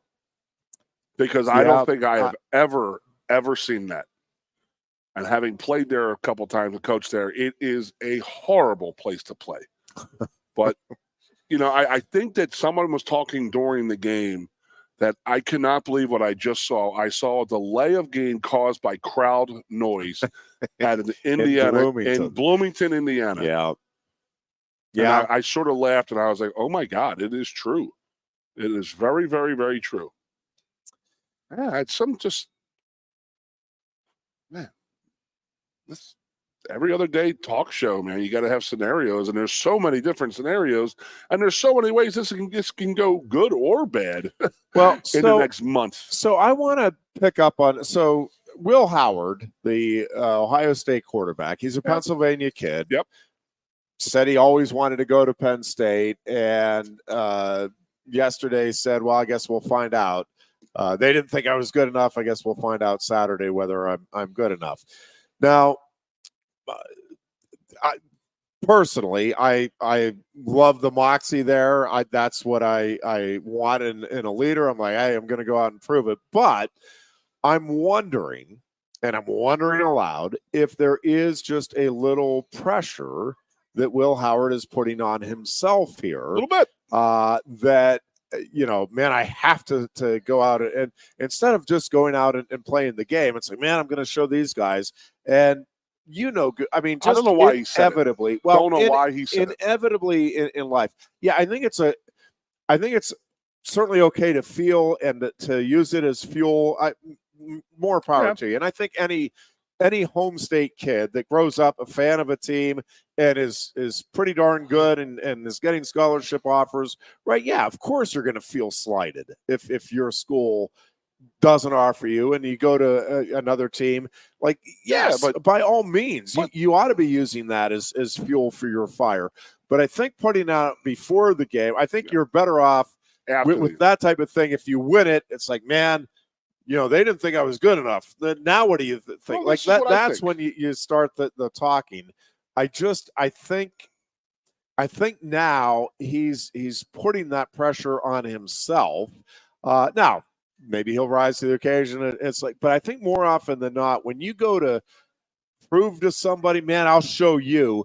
Because I don't think I have ever seen that. And having played there a couple times and coached there, it is a horrible place to play. But, I think that someone was talking during the game that I cannot believe what I just saw. I saw a delay of game caused by crowd noise at Indiana, in Bloomington, Indiana. Yeah. Yeah. And I sort of laughed and I was like, oh my God, it is true. It is very, very, very true. Yeah, it's this every other day talk show, man. You got to have scenarios, and there's so many different scenarios, and there's so many ways this can go good or bad. Well, in the next month. So I want to pick up on Will Howard, the Ohio State quarterback. He's a Pennsylvania kid. Yep. Said he always wanted to go to Penn State, and yesterday said, "Well, I guess we'll find out." They didn't think I was good enough. I guess we'll find out Saturday whether I'm good enough. Now, personally, I love the moxie there. That's what I want in a leader. I'm like, hey, I'm going to go out and prove it. But I'm wondering, and I'm wondering aloud, if there is just a little pressure that Will Howard is putting on himself here. A little bit. That, man, I have to go out and instead of just going out and playing the game, it's like, man, I'm going to show these guys. And I mean, just I don't know why inevitably. He said it. Well, don't know why he said inevitably in life. Yeah, I think it's certainly okay to feel and to use it as fuel. More power to you. And I think any home state kid that grows up a fan of a team and is pretty darn good and is getting scholarship offers, right? Yeah, of course you're going to feel slighted if your school doesn't offer you and you go to another team. Like, yes, but by all means, you ought to be using that as fuel for your fire. But I think putting out before the game, I think you're better off with that type of thing. If you win it, it's like, man, they didn't think I was good enough. Now what do you think? Well, like that's when you start the talking. I think now he's putting that pressure on himself. Now, maybe he'll rise to the occasion. It's like, but I think more often than not, when you go to prove to somebody, man, I'll show you,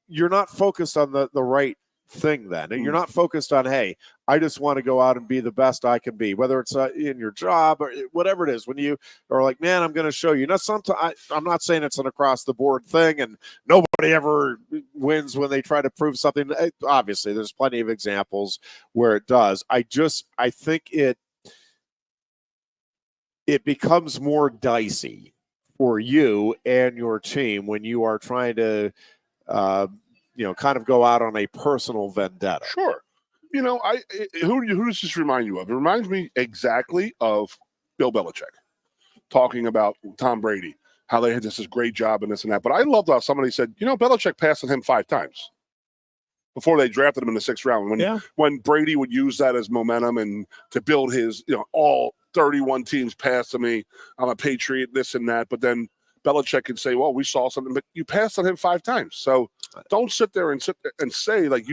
you're not focused on the right thing then. And you're not focused on, hey, I just want to go out and be the best I can be, whether it's in your job or whatever it is. When you are like, man, I'm going to show you. Sometimes I'm not saying it's an across the board thing and nobody ever wins when they try to prove something. Obviously, there's plenty of examples where it does. I think it becomes more dicey for you and your team when you are trying to, kind of go out on a personal vendetta. Sure. Who does this remind you of? It reminds me exactly of Bill Belichick talking about Tom Brady, how they had this great job and this and that. But I loved how somebody said, Belichick passed on him 5 times before they drafted him in the 6th round. When Brady would use that as momentum and to build his, all 31 teams passed to me. I'm a Patriot, this and that. But then Belichick can say, well, we saw something, but you passed on him 5 times. So don't sit there and say, like,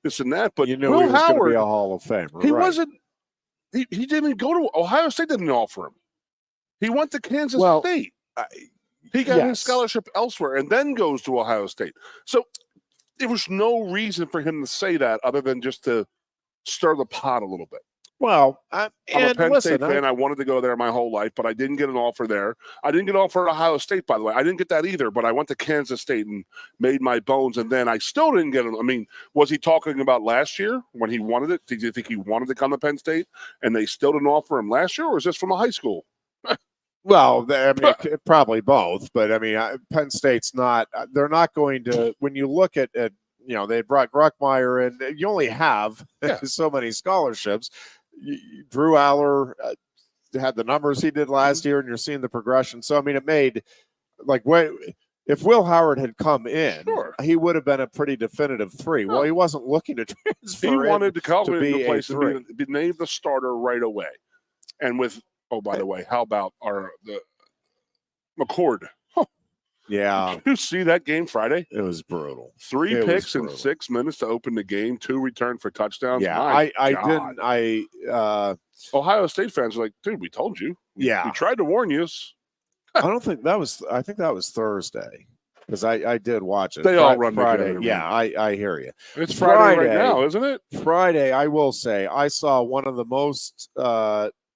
this and that. But he was going to be a Hall of Famer. He wasn't. He didn't go to Ohio State. Didn't offer him. He went to Kansas State. He got his scholarship elsewhere and then goes to Ohio State. So there was no reason for him to say that other than just to stir the pot a little bit. Well, I'm a Penn State fan. I wanted to go there my whole life, but I didn't get an offer there. I didn't get an offer at Ohio State, by the way. I didn't get that either, but I went to Kansas State and made my bones, and then I still didn't get it. I mean, was he talking about last year when he wanted it? Did you think he wanted to come to Penn State, and they still didn't offer him last year, or is this from a high school? Well, I mean, probably both, but I mean, Penn State's not. They're not going to. When you look at they brought Gruckmeyer in. You only have so many scholarships. Drew Aller had the numbers he did last year, and you're seeing the progression. So, I mean, it made if Will Howard had come in, he would have been a pretty definitive 3. Well, he wasn't looking to transfer. He wanted to come to be a place and be named the starter right away. And with, by the way, how about the McCord? Yeah. Did you see that game Friday? It was brutal. 3 picks in 6 minutes to open the game, 2 return for touchdowns. Yeah, I didn't. Ohio State fans are like, dude, we told you. Yeah. We tried to warn you. I think that was Thursday. because I did watch it. They all run Friday. together. Yeah, I hear you. It's Friday right now, isn't it? Friday, I will say, I saw one of the most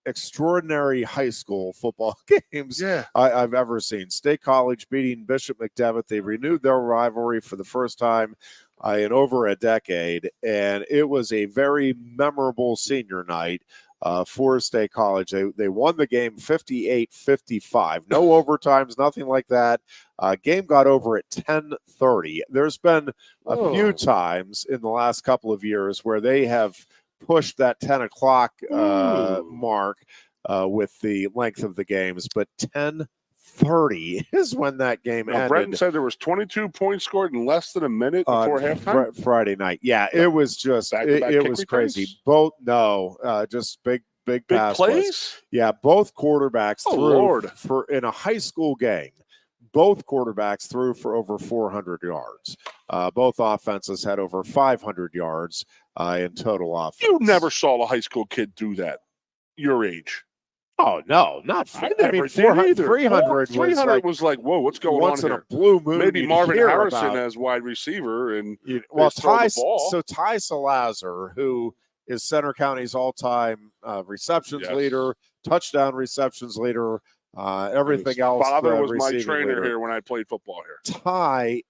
extraordinary high school football games I've ever seen. State College beating Bishop McDevitt. They renewed their rivalry for the first time in over a decade, and it was a very memorable senior night for State College. They won the game 58-55. No overtimes, nothing like that. Game got over at 10:30. There's been a few times in the last couple of years where they have pushed that 10 o'clock mark with the length of the games, but 10:30 is when that game ended. Brenton said there was 22 points scored in less than a minute before halftime. Friday night. Yeah, it was just it was crazy. Both just big pass plays. Yeah, both quarterbacks threw for in a high school game. Both quarterbacks threw for over 400 yards. Both offenses had over 500 yards in total offense. You never saw a high school kid do that. Your age. Oh, no, not I mean, 300 was like, whoa, what's going once on in here? a blue moon. Maybe Marvin Harrison as wide receiver. And Ty Salazar, who is Center County's all-time receptions leader, touchdown receptions leader, everything else. Father was my trainer here when I played football here. Ty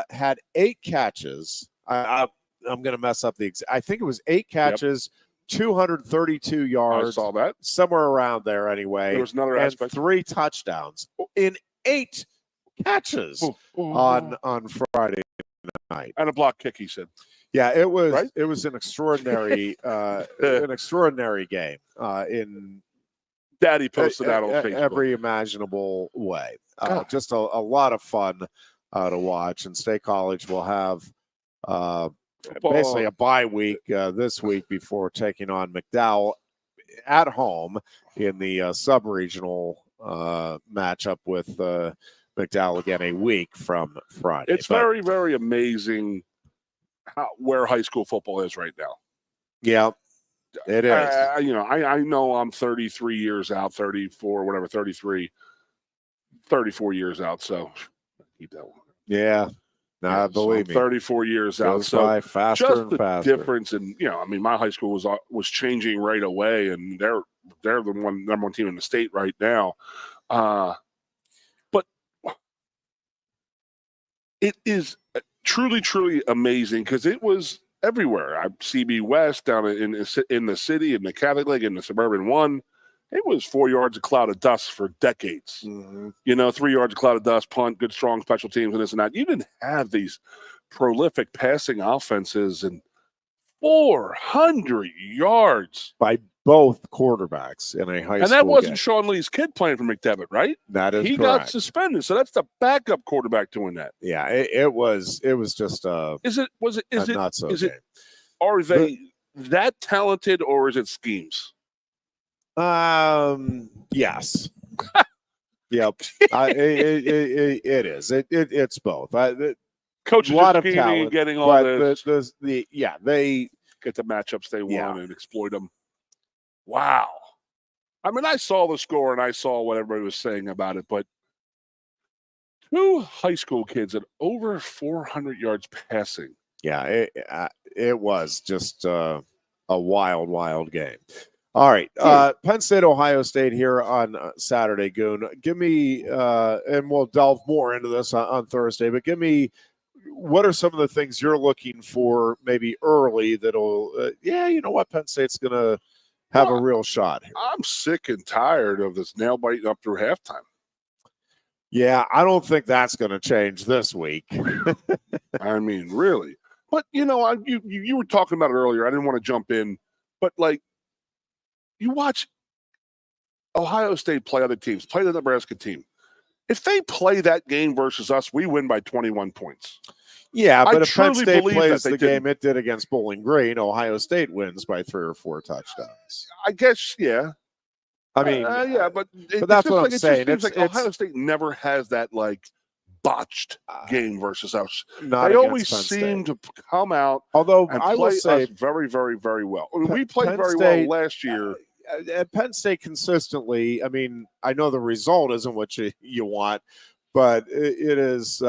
had 8 catches. I'm going to mess up I think it was 8 catches, 232 yards. I saw that. Somewhere around there anyway. There was another aspect. 3 touchdowns in 8 catches on Friday night. And a block kick, he said. Yeah, it was right? It was an extraordinary game in Daddy posted that on Facebook. Every imaginable way. Just a lot of fun to watch. And State College will have basically a bye week this week before taking on McDowell at home in the sub-regional matchup with McDowell again a week from Friday. It's very, very amazing where high school football is right now. Yeah, it is. I know I'm 33 years out, 34, whatever, 33, 34 years out. So keep that one. Yeah. No, believe me. 34 years out. So faster just and the faster. Difference in, my high school was changing right away, and they're the number one team in the state right now. But it is truly, truly amazing because it was everywhere. CB West down in the city, in the Catholic League, in the Suburban One. It was 4 yards of cloud of dust for decades. Mm-hmm. 3 yards of cloud of dust, punt, good, strong special teams, and this and that. You didn't have these prolific passing offenses and 400 yards by both quarterbacks in a high school. And that wasn't game. Sean Lee's kid playing for McDevitt, right? That is he correct. Got suspended, so that's the backup quarterback doing that. Yeah, it was just not so. Are they that talented, or is it schemes? Yes. Yep. It is. It's both. Coaches a lot of scheming, talent, getting all this. They get the matchups they want and exploit them. Wow. I mean, I saw the score and I saw what everybody was saying about it, but 2 high school kids at over 400 yards passing. Yeah, it was just a wild game. All right, Penn State, Ohio State here on Saturday, Goon. Give me, and we'll delve more into this on Thursday, but give me, what are some of the things you're looking for maybe early that'll, Penn State's going to have a real shot here. I'm sick and tired of this nail biting up through halftime. Yeah, I don't think that's going to change this week. I mean, really. But, you were talking about it earlier. I didn't want to jump in, but you watch Ohio State play other teams, play the Nebraska team. If they play that game versus us, we win by 21 points. Yeah, but if Penn State plays the game it did against Bowling Green, Ohio State wins by 3 or 4 touchdowns. I guess, yeah. I mean, but that's what I'm saying. It's Ohio State never has that botched game versus us. They always seem to come out. Although and I will say, us very, very, very well. I mean, we played very well last year. At Penn State consistently, I mean, I know the result isn't what you want, but it is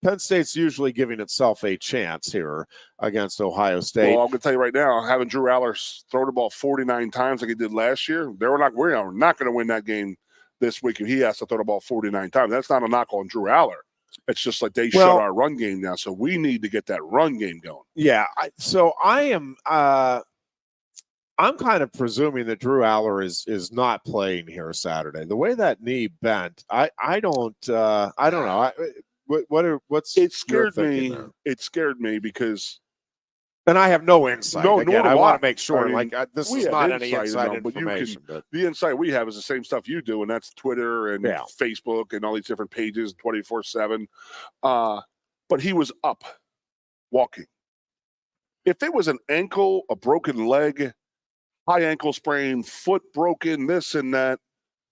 Penn State's usually giving itself a chance here against Ohio State. Well, I'm going to tell you right now, having Drew Aller throw the ball 49 times like he did last year, we're not going to win that game this week if he has to throw the ball 49 times. That's not a knock on Drew Aller. It's just like they shut our run game down, so we need to get that run game going. Yeah, I'm kind of presuming that Drew Aller is not playing here Saturday. The way that knee bent, I don't know. What's it scared me? There? It scared me because, and I have no insight. No, again, I want to make sure. I mean, this is not any inside information. But the insight we have is the same stuff you do, and that's Twitter and Facebook and all these different pages, 24/7. But he was up, walking. If it was an ankle, a broken leg, high ankle sprain, foot broken, this and that,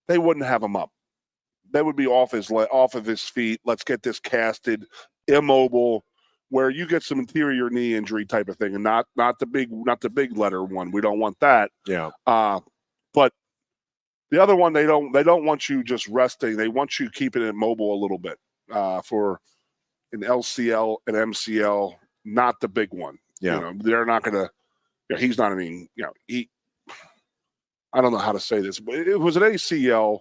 they wouldn't have him up. That would be off of his feet. Let's get this casted, immobile, where you get some interior knee injury type of thing, and not the big letter one. We don't want that. Yeah. But the other one, they don't want you just resting. They want you keeping it mobile a little bit for an LCL, an MCL, not the big one. Yeah. They're not going to. He's not. I mean, I don't know how to say this, but it was an ACL.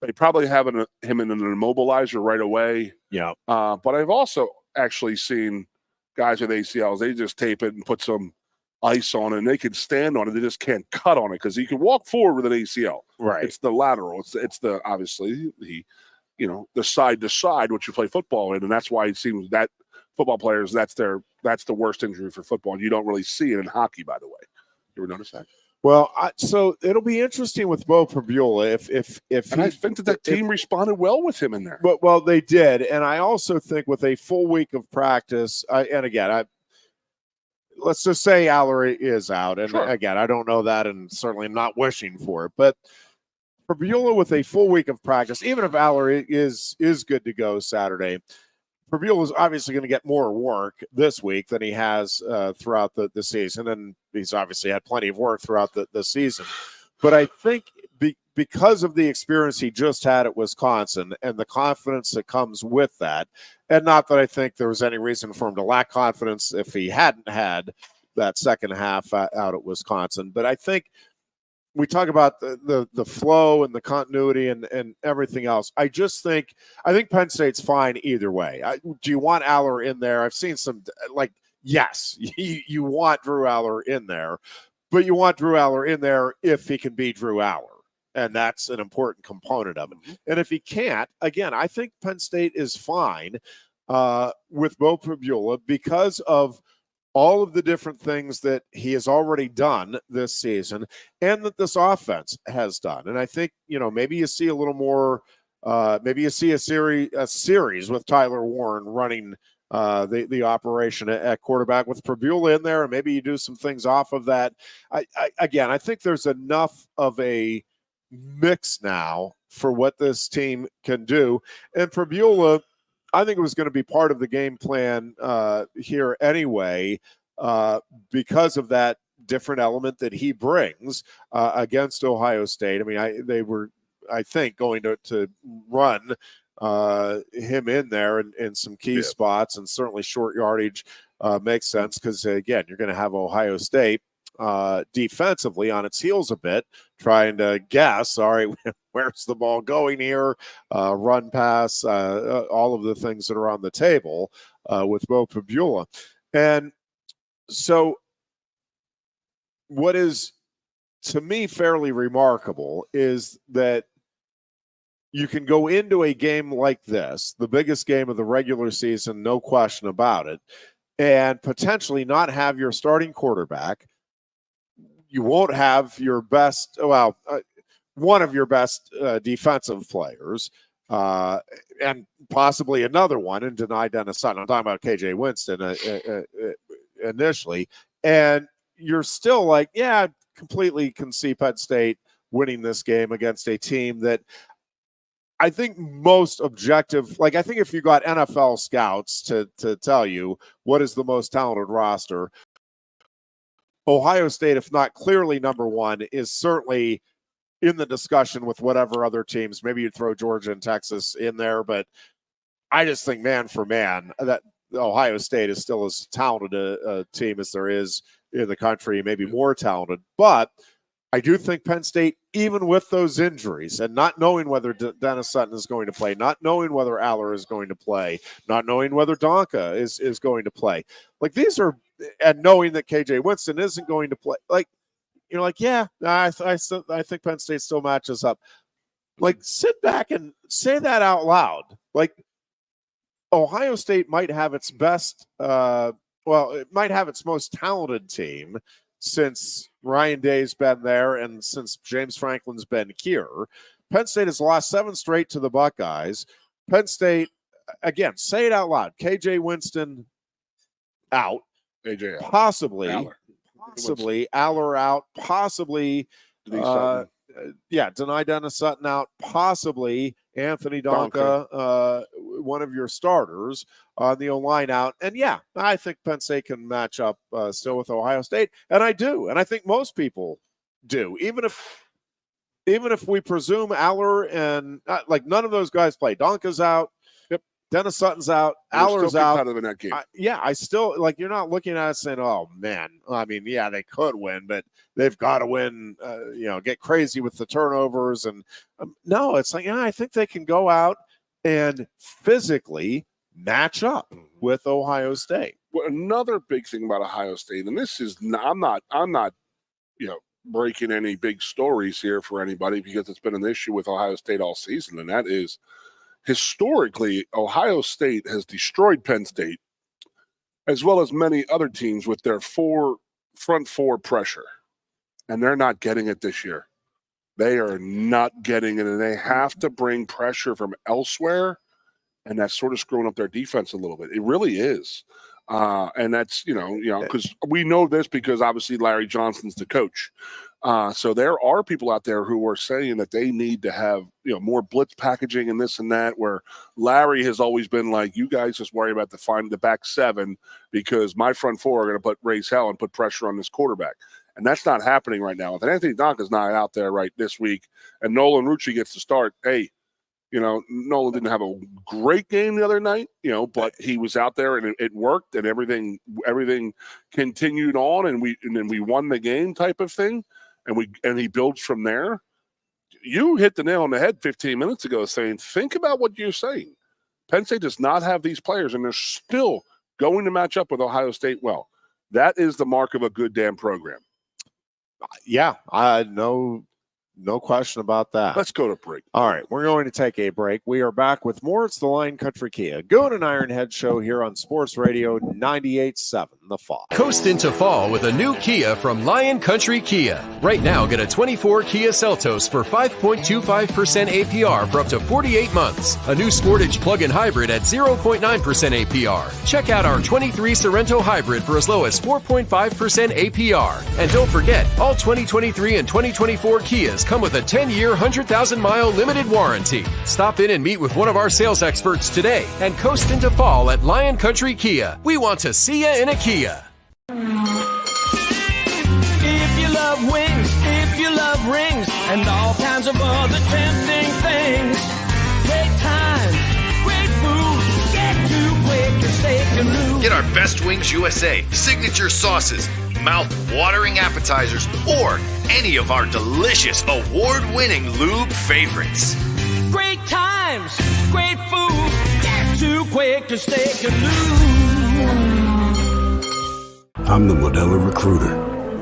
They probably have him in an immobilizer right away. Yeah. But I've also actually seen guys with ACLs, they just tape it and put some ice on it, and they can stand on it. They just can't cut on it because you can walk forward with an ACL. Right. It's the lateral. It's the obviously the side to side, which you play football in, and that's why it seems that football players that's the worst injury for football. And you don't really see it in hockey, by the way. You ever notice that? Well, so it'll be interesting with Bo Prabula if and I think that team responded well with him in there. Well, they did, and I also think with a full week of practice, let's just say Aller is out, and again, I don't know that, and certainly I'm not wishing for it, but Prabula with a full week of practice, even if Aller is good to go Saturday, Prabula is obviously going to get more work this week than he has throughout the season, and he's obviously had plenty of work throughout the season. But I think because of the experience he just had at Wisconsin and the confidence that comes with that, and not that I think there was any reason for him to lack confidence if he hadn't had that second half out at Wisconsin, but I think we talk about the flow and the continuity and everything else. I think Penn State's fine either way. Do you want Aller in there? I've seen some yes, you want Drew Aller in there, but you want Drew Aller in there if he can be Drew Aller, and that's an important component of it. And if he can't, again, I think Penn State is fine with Bo Prabula because of all of the different things that he has already done this season and that this offense has done. And I think, maybe you see a little more, maybe you see a series with Tyler Warren running the operation at quarterback with Prabula in there, and maybe you do some things off of that. I think there's enough of a mix now for what this team can do. And Prabula, I think it was going to be part of the game plan here anyway because of that different element that he brings against Ohio State. I mean, they were, I think, going to run him in there in some key spots, and certainly short yardage makes sense because, again, you're going to have Ohio State defensively on its heels a bit, trying to guess, all right, where's the ball going here, run pass, all of the things that are on the table with Bo Prabula. And so what is, to me, fairly remarkable is that you can go into a game like this, the biggest game of the regular season, no question about it, and potentially not have your starting quarterback. You won't have your best, one of your best defensive players, and possibly another one, and deny Dennis Sutton. I'm talking about KJ Winston initially. And you're still like, yeah, completely can see Penn State winning this game against a team that I think most objective, I think if you got NFL scouts to tell you what is the most talented roster, Ohio State, if not clearly number one, is certainly in the discussion with whatever other teams. Maybe you'd throw Georgia and Texas in there, but I just think man for man that Ohio State is still as talented a team as there is in the country, maybe more talented. But I do think Penn State, even with those injuries and not knowing whether Dennis Sutton is going to play, not knowing whether Aller is going to play, not knowing whether Donka is going to play, like these are, and knowing that KJ Winston isn't going to play, like, you're like, yeah, I think Penn State still matches up. Like, sit back and say that out loud. Like, Ohio State might have its best, it might have its most talented team since Ryan Day's been there and since James Franklin's been here. Penn State has lost 7 straight to the Buckeyes. Penn State, again, say it out loud. KJ Winston out. AJ out. Possibly. Aller. Aller out. Possibly. Deny Dennis Sutton out. Possibly Anthony Donka, one of your starters on the O-line out. And yeah, I think Penn State can match up still with Ohio State. And I do. And I think most people do. Even if we presume Aller and none of those guys play. Donka's out. Yep. Dennis Sutton's out. Aller's out. In that game. I still, like, you're not looking at it saying, oh man, I mean, yeah, they could win, but they've got to win, get crazy with the turnovers. And no, it's like, I think they can go out and physically match up with Ohio State. Well, another big thing about Ohio State, and this is I'm not breaking any big stories here for anybody because it's been an issue with Ohio State all season, and that is historically Ohio State has destroyed Penn State as well as many other teams with their front four pressure, and they're not getting it this year. They are not getting it, and they have to bring pressure from elsewhere, and that's sort of screwing up their defense a little bit. It really is. And that's, because we know this because obviously Larry Johnson's the coach. So there are people out there who are saying that they need to have, more blitz packaging and this and that, where Larry has always been like, you guys just worry about the back 7 because my front 4 are going to raise hell and put pressure on this quarterback. And that's not happening right now. If Anthony Donka's not out there right this week and Nolan Rucci gets to start, hey, Nolan didn't have a great game the other night, but he was out there and it worked and everything continued on and then we won the game type of thing. And he builds from there. You hit the nail on the head 15 minutes ago saying, think about what you're saying. Penn State does not have these players and they're still going to match up with Ohio State well. That is the mark of a good damn program. Yeah, no question about that. Let's go to break. All right, we're going to take a break. We are back with more. It's the Lion Country Kia Goon and Ironhead show here on Sports Radio 98.7 The Fall. Coast into fall with a new Kia from Lion Country Kia. Right now, get a 24 Kia Seltos for 5.25% APR for up to 48 months. A new Sportage plug-in hybrid at 0.9% APR. Check out our 23 Sorrento hybrid for as low as 4.5% APR. And don't forget, all 2023 and 2024 Kias come with a 10-year, 100,000-mile limited warranty. Stop in and meet with one of our sales experts today and coast into fall at Lion Country Kia. We want to see you in a Kia. If you love wings, if you love rings, and all kinds of other tempting things, great times, great food, get to Quaker Steak Lube. Get our Best Wings USA signature sauces, mouth-watering appetizers, or any of our delicious award-winning lube favorites. Great times, great food, get to Quaker Steak Lube. I'm the Modelo Recruiter,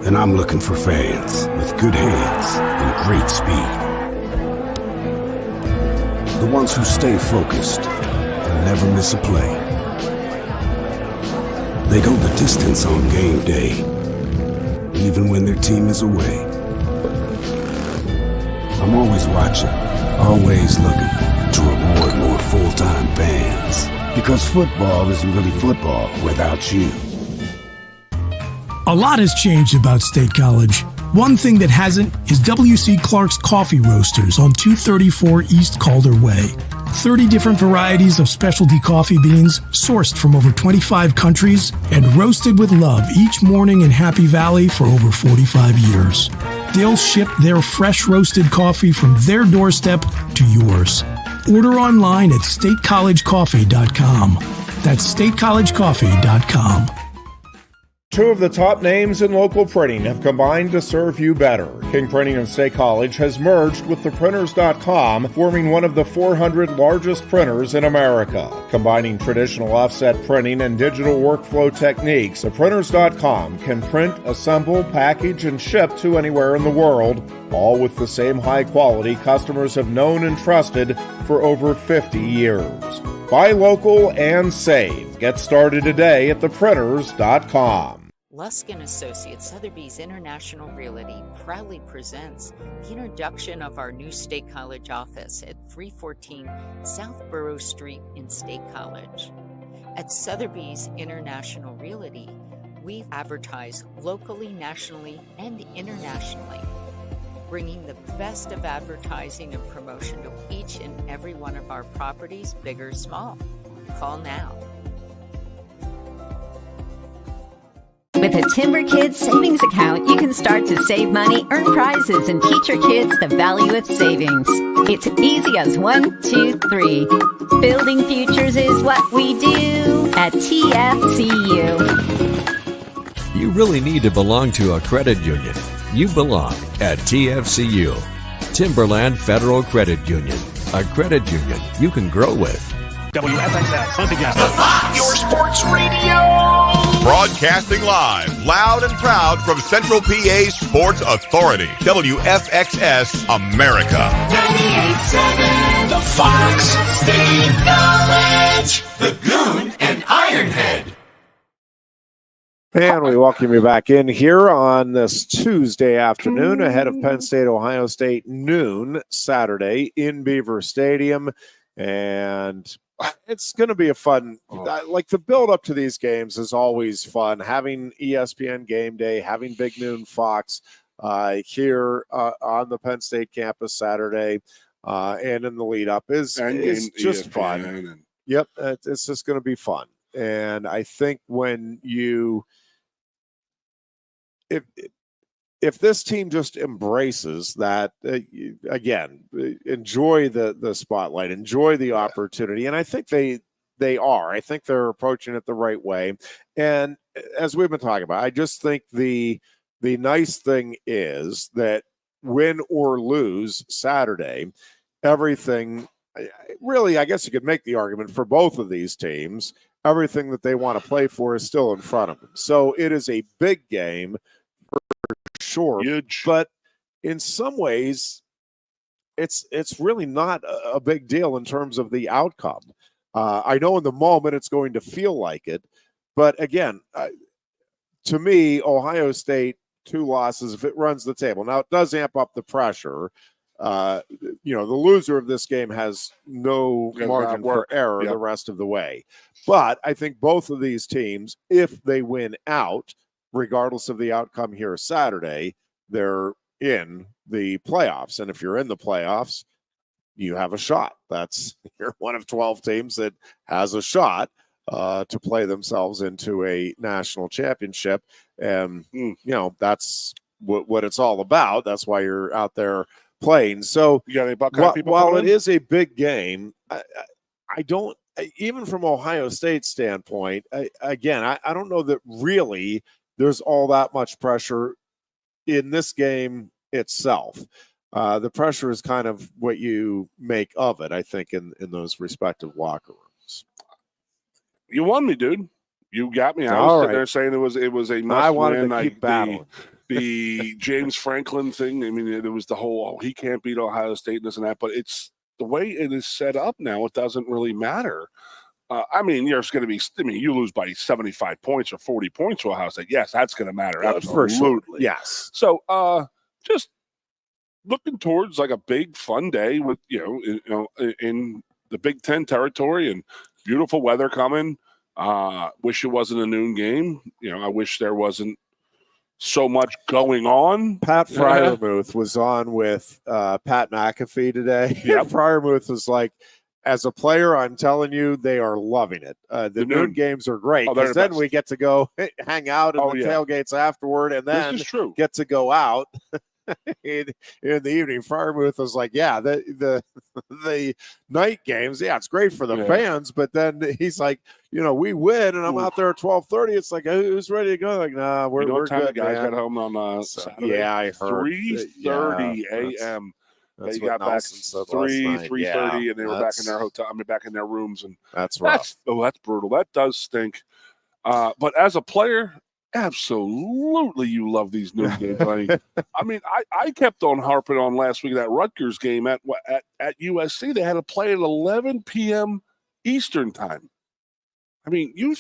and I'm looking for fans with good hands and great speed. The ones who stay focused and never miss a play. They go the distance on game day, even when their team is away. I'm always watching, always looking to reward more full-time fans. Because football isn't really football without you. A lot has changed about State College. One thing that hasn't is W.C. Clark's Coffee Roasters on 234 East Calder Way. 30 different varieties of specialty coffee beans sourced from over 25 countries and roasted with love each morning in Happy Valley for over 45 years. They'll ship their fresh roasted coffee from their doorstep to yours. Order online at statecollegecoffee.com. That's statecollegecoffee.com. Two of the top names in local printing have combined to serve you better. King Printing of State College has merged with theprinters.com, forming one of the 400 largest printers in America. Combining traditional offset printing and digital workflow techniques, theprinters.com can print, assemble, package, and ship to anywhere in the world, all with the same high quality customers have known and trusted for over 50 years. Buy local and save. Get started today at theprinters.com. Lusk & Associates Sotheby's International Realty proudly presents the introduction of our new State College office at 314 South Borough Street in State College. At Sotheby's International Realty, we advertise locally, nationally, and internationally, bringing the best of advertising and promotion to each and every one of our properties, big or small. Call now. With a Timber Kids savings account, you can start to save money, earn prizes, and teach your kids the value of savings. It's easy as 1, 2, 3. Building futures is what we do at TFCU. You really need to belong to a credit union. You belong at TFCU, Timberland Federal Credit Union, a credit union you can grow with. WFXS, once again. Your sports radio. Broadcasting live, loud and proud from Central PA's Sports Authority, WFXS America. 98.7, the Fox State College, the Goon and Ironhead. And we welcome you back in here on this Tuesday afternoon ahead of Penn State, Ohio State, noon Saturday in Beaver Stadium. And it's going to be a fun, like the build up to these games is always fun. Having ESPN Game Day, having Big Noon Fox here on the Penn State campus Saturday and in the lead up is just ESPN fun. Yep, it's just going to be fun. And I think when you, if this team just embraces that, again, enjoy the spotlight, enjoy the opportunity, and I think they are. I think they're approaching it the right way. And as we've been talking about, I just think the nice thing is that win or lose Saturday, everything really, I guess you could make the argument for both of these teams, everything that they want to play for is still in front of them. So it is a big game for sure. Huge. But in some ways, it's really not a big deal in terms of the outcome. I know in the moment it's going to feel like it, but again, to me, Ohio State, 2 losses, if it runs the table. Now, it does amp up the pressure. The loser of this game has no margin for error the rest of the way. But I think both of these teams, if they win out, regardless of the outcome here Saturday, they're in the playoffs. And if you're in the playoffs, you have a shot. You're one of 12 teams that has a shot to play themselves into a national championship. And, that's what it's all about. That's why you're out there playing. So while it is a big game, I don't, even from Ohio State's standpoint, I don't know that really there's all that much pressure in this game itself. The pressure is kind of what you make of it, I think, in those respective locker rooms. You won me, dude. You got me. I was sitting there saying it was a must I wanted win. to keep battling. The James Franklin thing. I mean, there was the whole, he can't beat Ohio State and this and that, but it's the way it is set up now. It doesn't really matter. There's going to be, you lose by 75 points or 40 points to Ohio State. Yes, that's going to matter. Absolutely. For sure. Yes. So, just looking towards like a big fun day with, in the Big Ten territory and beautiful weather coming. Wish it wasn't a noon game. I wish there wasn't so much going on. Pat Fryermuth was on with Pat McAfee today. Yep. Fryermuth was like, as a player, I'm telling you, they are loving it. The noon games are great because then we get to go hang out in the tailgates afterward, and then get to go out in the evening. Fryermuth was like, yeah, the night games, it's great for the fans, but then he's like, we win, and I'm out there at 12:30. It's like, who's ready to go? Like, nah, we're good, guys man. got home on Saturday. Yeah, I heard 3:30 a.m. They got back 3:30, and they were back in their hotel. back in their rooms, and that's rough. That's brutal. That does stink. But as a player, absolutely, you love these noon games. I kept on harping on last week that Rutgers game at USC. They had to play at 11 p.m. Eastern time. I mean, you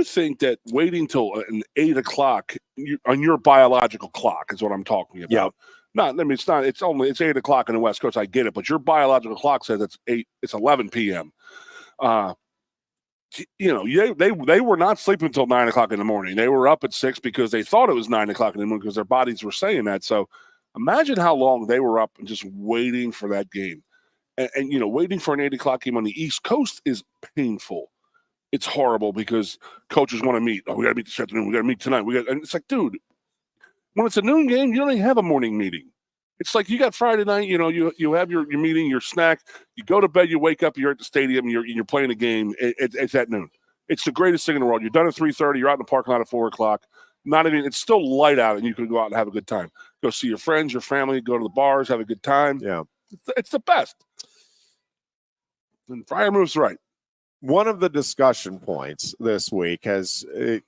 think that waiting till 8 o'clock on your biological clock is what I'm talking about. Yeah. No, I mean it's not. It's 8 o'clock in the West Coast. I get it, but your biological clock says it's 11 p.m. They were not sleeping until 9 o'clock in the morning. They were up at 6 because they thought it was 9 o'clock in the morning because their bodies were saying that. So imagine how long they were up and just waiting for that game, and waiting for an 8 o'clock game on the East Coast is painful. It's horrible because coaches want to meet. Oh, we got to meet this afternoon. We got to meet tonight. And it's like, dude. When it's a noon game, you don't even have a morning meeting. It's like you got Friday night, you have your meeting, your snack, you go to bed, you wake up, you're at the stadium, you're playing a game. It's at noon. It's the greatest thing in the world. You're done at 3:30, you're out in the parking lot at 4 o'clock. It's still light out, and you can go out and have a good time. Go see your friends, your family, go to the bars, have a good time. Yeah. It's the best. And Fryermuth's right. One of the discussion points this week is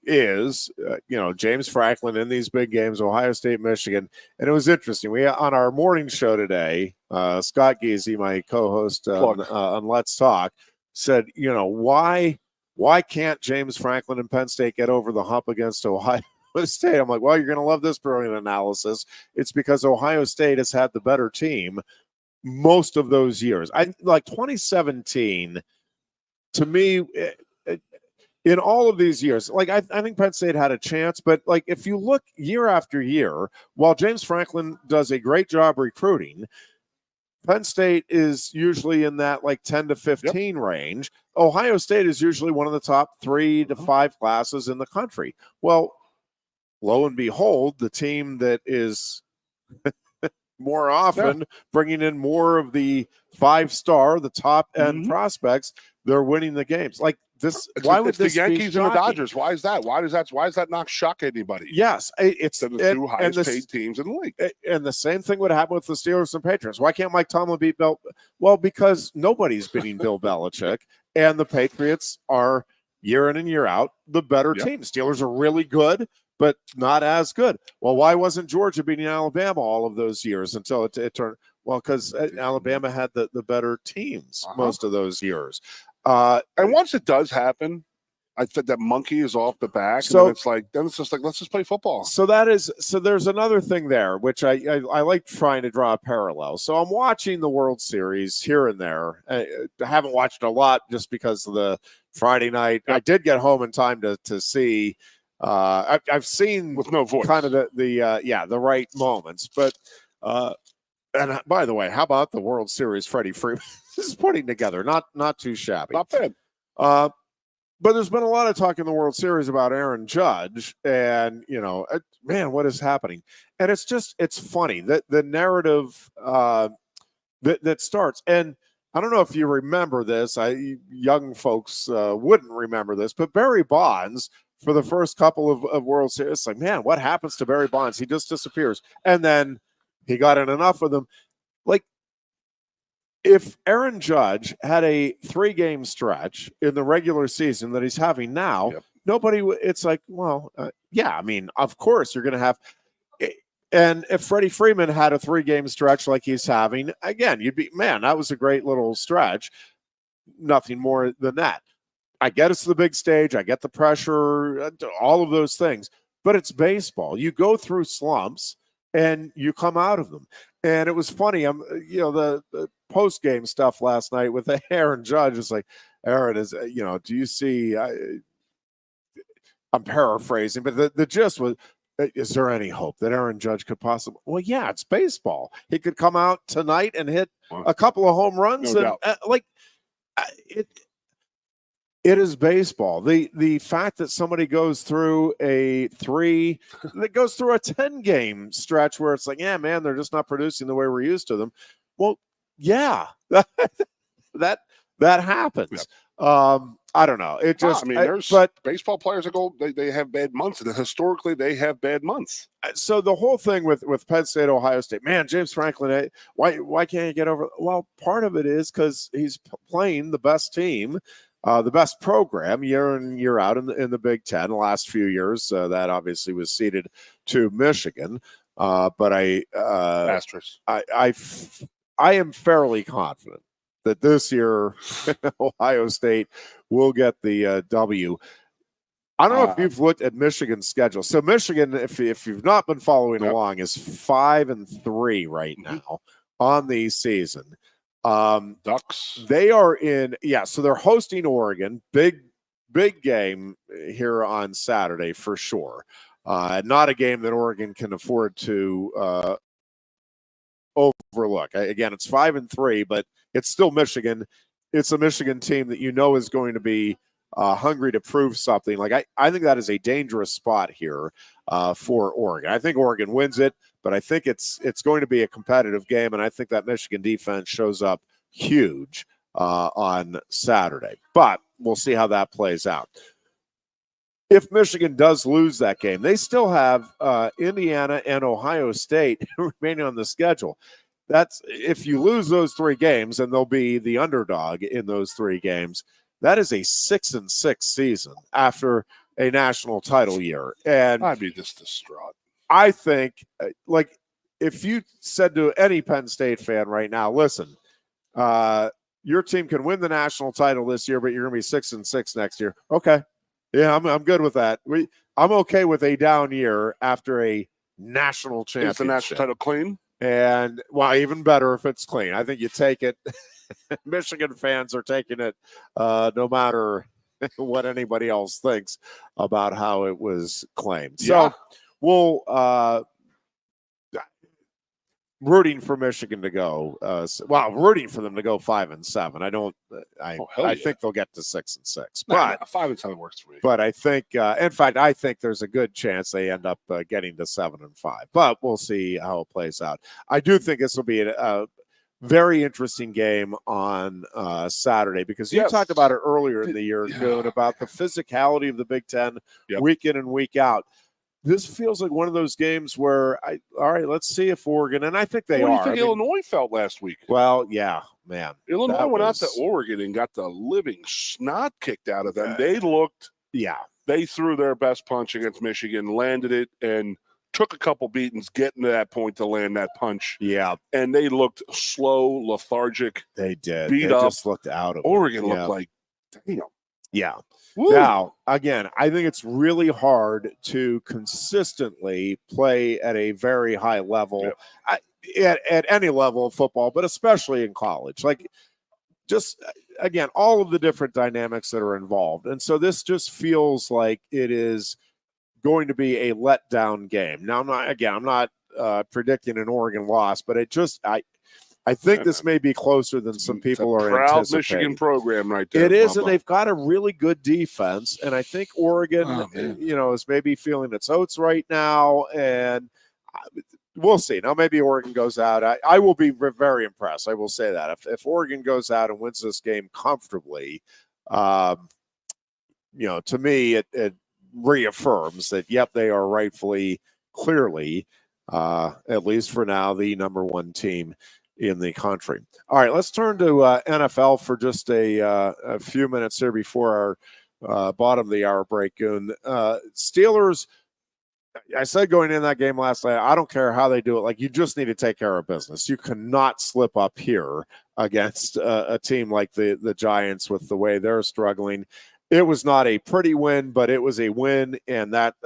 James Franklin in these big games, Ohio State, Michigan, and it was interesting. We on our morning show today, Scott Giese, my co-host on Let's Talk, said, why can't James Franklin and Penn State get over the hump against Ohio State? I'm like, well, you're going to love this brilliant analysis. It's because Ohio State has had the better team most of those years. 2017. To me, in all of these years, I think Penn State had a chance, but if you look year after year, while James Franklin does a great job recruiting, Penn State is usually in that 10 to 15 range. Ohio State is usually one of the top 3 to 5 classes in the country. Well, lo and behold, the team that is more often bringing in more of the 5-star, the top end prospects, they're winning the games. Why would this the Yankees be and the Dodgers? Why is that? Why does that not shock anybody? Yes, it's the two highest paid teams in the league. And the same thing would happen with the Steelers and Patriots. Why can't Mike Tomlin beat Bill? Well, because nobody's beating Bill Belichick, and the Patriots are year in and year out the better team. Steelers are really good, but not as good. Well, why wasn't Georgia beating Alabama all of those years until it turned? Well, because Alabama had the better teams most of those years. And once it does happen, I think that monkey is off the back. So it's just like, let's just play football. So there's another thing there, which I like trying to draw a parallel. So I'm watching the World Series here and there. I haven't watched a lot just because of the Friday night. I did get home in time to see. I've seen with no voice kind of the right moments, but and by the way, how about the World Series Freddie Freeman is putting together? Not too shabby. Not bad. But there's been a lot of talk in the World Series about Aaron Judge, and man, what is happening? And it's funny that the narrative that starts, and I don't know if you remember this. Young folks wouldn't remember this, but Barry Bonds, for the first couple of World Series, it's like, man, what happens to Barry Bonds? He just disappears, and then he got in enough of them. If Aaron Judge had a 3-game stretch in the regular season that he's having now, nobody, it's like, well, I mean, of course you're going to have, and if Freddie Freeman had a 3-game stretch like he's having, again, you'd be, man, that was a great little stretch. Nothing more than that. I get it's the big stage. I get the pressure, all of those things, but it's baseball. You go through slumps and you come out of them. And it was funny. The post-game stuff last night with Aaron Judge is like, Aaron is, do you see, I'm paraphrasing, but the gist was, Is there any hope that Aaron Judge could possibly? Well, yeah, it's baseball. He could come out tonight and hit a couple of home runs. No and it is baseball. The fact that somebody goes through a 10-game stretch where it's like, yeah, man, they're just not producing the way we're used to them. Well, yeah, that happens. I don't know. It just, there's baseball players that they have bad months, and historically they have bad months. So the whole thing with Penn State, Ohio State, man, James Franklin, why can't he get over? Well, part of it is because he's playing the best team, the best program year in, year out in the Big Ten. The last few years, that obviously was ceded to Michigan. But I am fairly confident that this year Ohio State will get the W. I don't know if you've looked at Michigan's schedule. So Michigan, if you've not been following along, is 5-3 right now on the season. Ducks. They are in, so they're hosting Oregon. Big game here on Saturday for sure. Not a game that Oregon can afford to overlook. Again, it's 5-3, but it's still Michigan. It's a Michigan team that is going to be hungry to prove something. Like I think that is a dangerous spot here for Oregon. I think Oregon wins it, but I think it's going to be a competitive game, and I think that Michigan defense shows up huge on Saturday. But we'll see how that plays out. If Michigan does lose that game, they still have Indiana and Ohio State remaining on the schedule. That's if you lose those 3 games, and they'll be the underdog in those 3 games. That is a 6-6 season after a national title year, and I'd be just distraught. I think, if you said to any Penn State fan right now, listen, your team can win the national title this year, but you're going to be 6-6 next year. Okay. Yeah, I'm good with that. I'm okay with a down year after a national championship. Is the national title clean? And, even better if it's clean. I think you take it. Michigan fans are taking it no matter what anybody else thinks about how it was claimed. So we'll rooting for Michigan to go. Rooting for them to go 5-7. I think they'll get to 6-6. But 5-7 works for me. But I think, in fact, I think there's a good chance they end up getting to 7-5. But we'll see how it plays out. I do think this will be a very interesting game on Saturday, because you talked about it earlier in the year, Goon, about the physicality of the Big Ten week in and week out. This feels like one of those games where, all right, let's see if Oregon, and I think they are. What do you think Illinois felt last week? Well, yeah, man. Illinois went out to Oregon and got the living snot kicked out of them. They looked, they threw their best punch against Michigan, landed it, and took a couple beatings getting to that point to land that punch. Yeah. And they looked slow, lethargic. They did. Beat they up. Just looked out of Oregon it. Looked like, damn. Yeah. Woo. Now, again, I think it's really hard to consistently play at a very high level, at any level of football, but especially in college. Just, again, all of the different dynamics that are involved. And so this just feels like it is going to be a letdown game. Now, I'm not predicting an Oregon loss, but I think this may be closer than some people are proud anticipating. Michigan program right there. It is, and they've got a really good defense. And I think Oregon, is maybe feeling its oats right now. And we'll see. Now, maybe Oregon goes out. I will be very impressed. I will say that. If Oregon goes out and wins this game comfortably, to me, it reaffirms that, yep, they are rightfully, clearly, at least for now, the number 1 team in the country. All right, let's turn to NFL for just a few minutes here before our bottom of the hour break. Goon. Steelers, I said going in that game last night, I don't care how they do it. You just need to take care of business. You cannot slip up here against a team like the Giants with the way they're struggling. It was not a pretty win, but it was a win, and that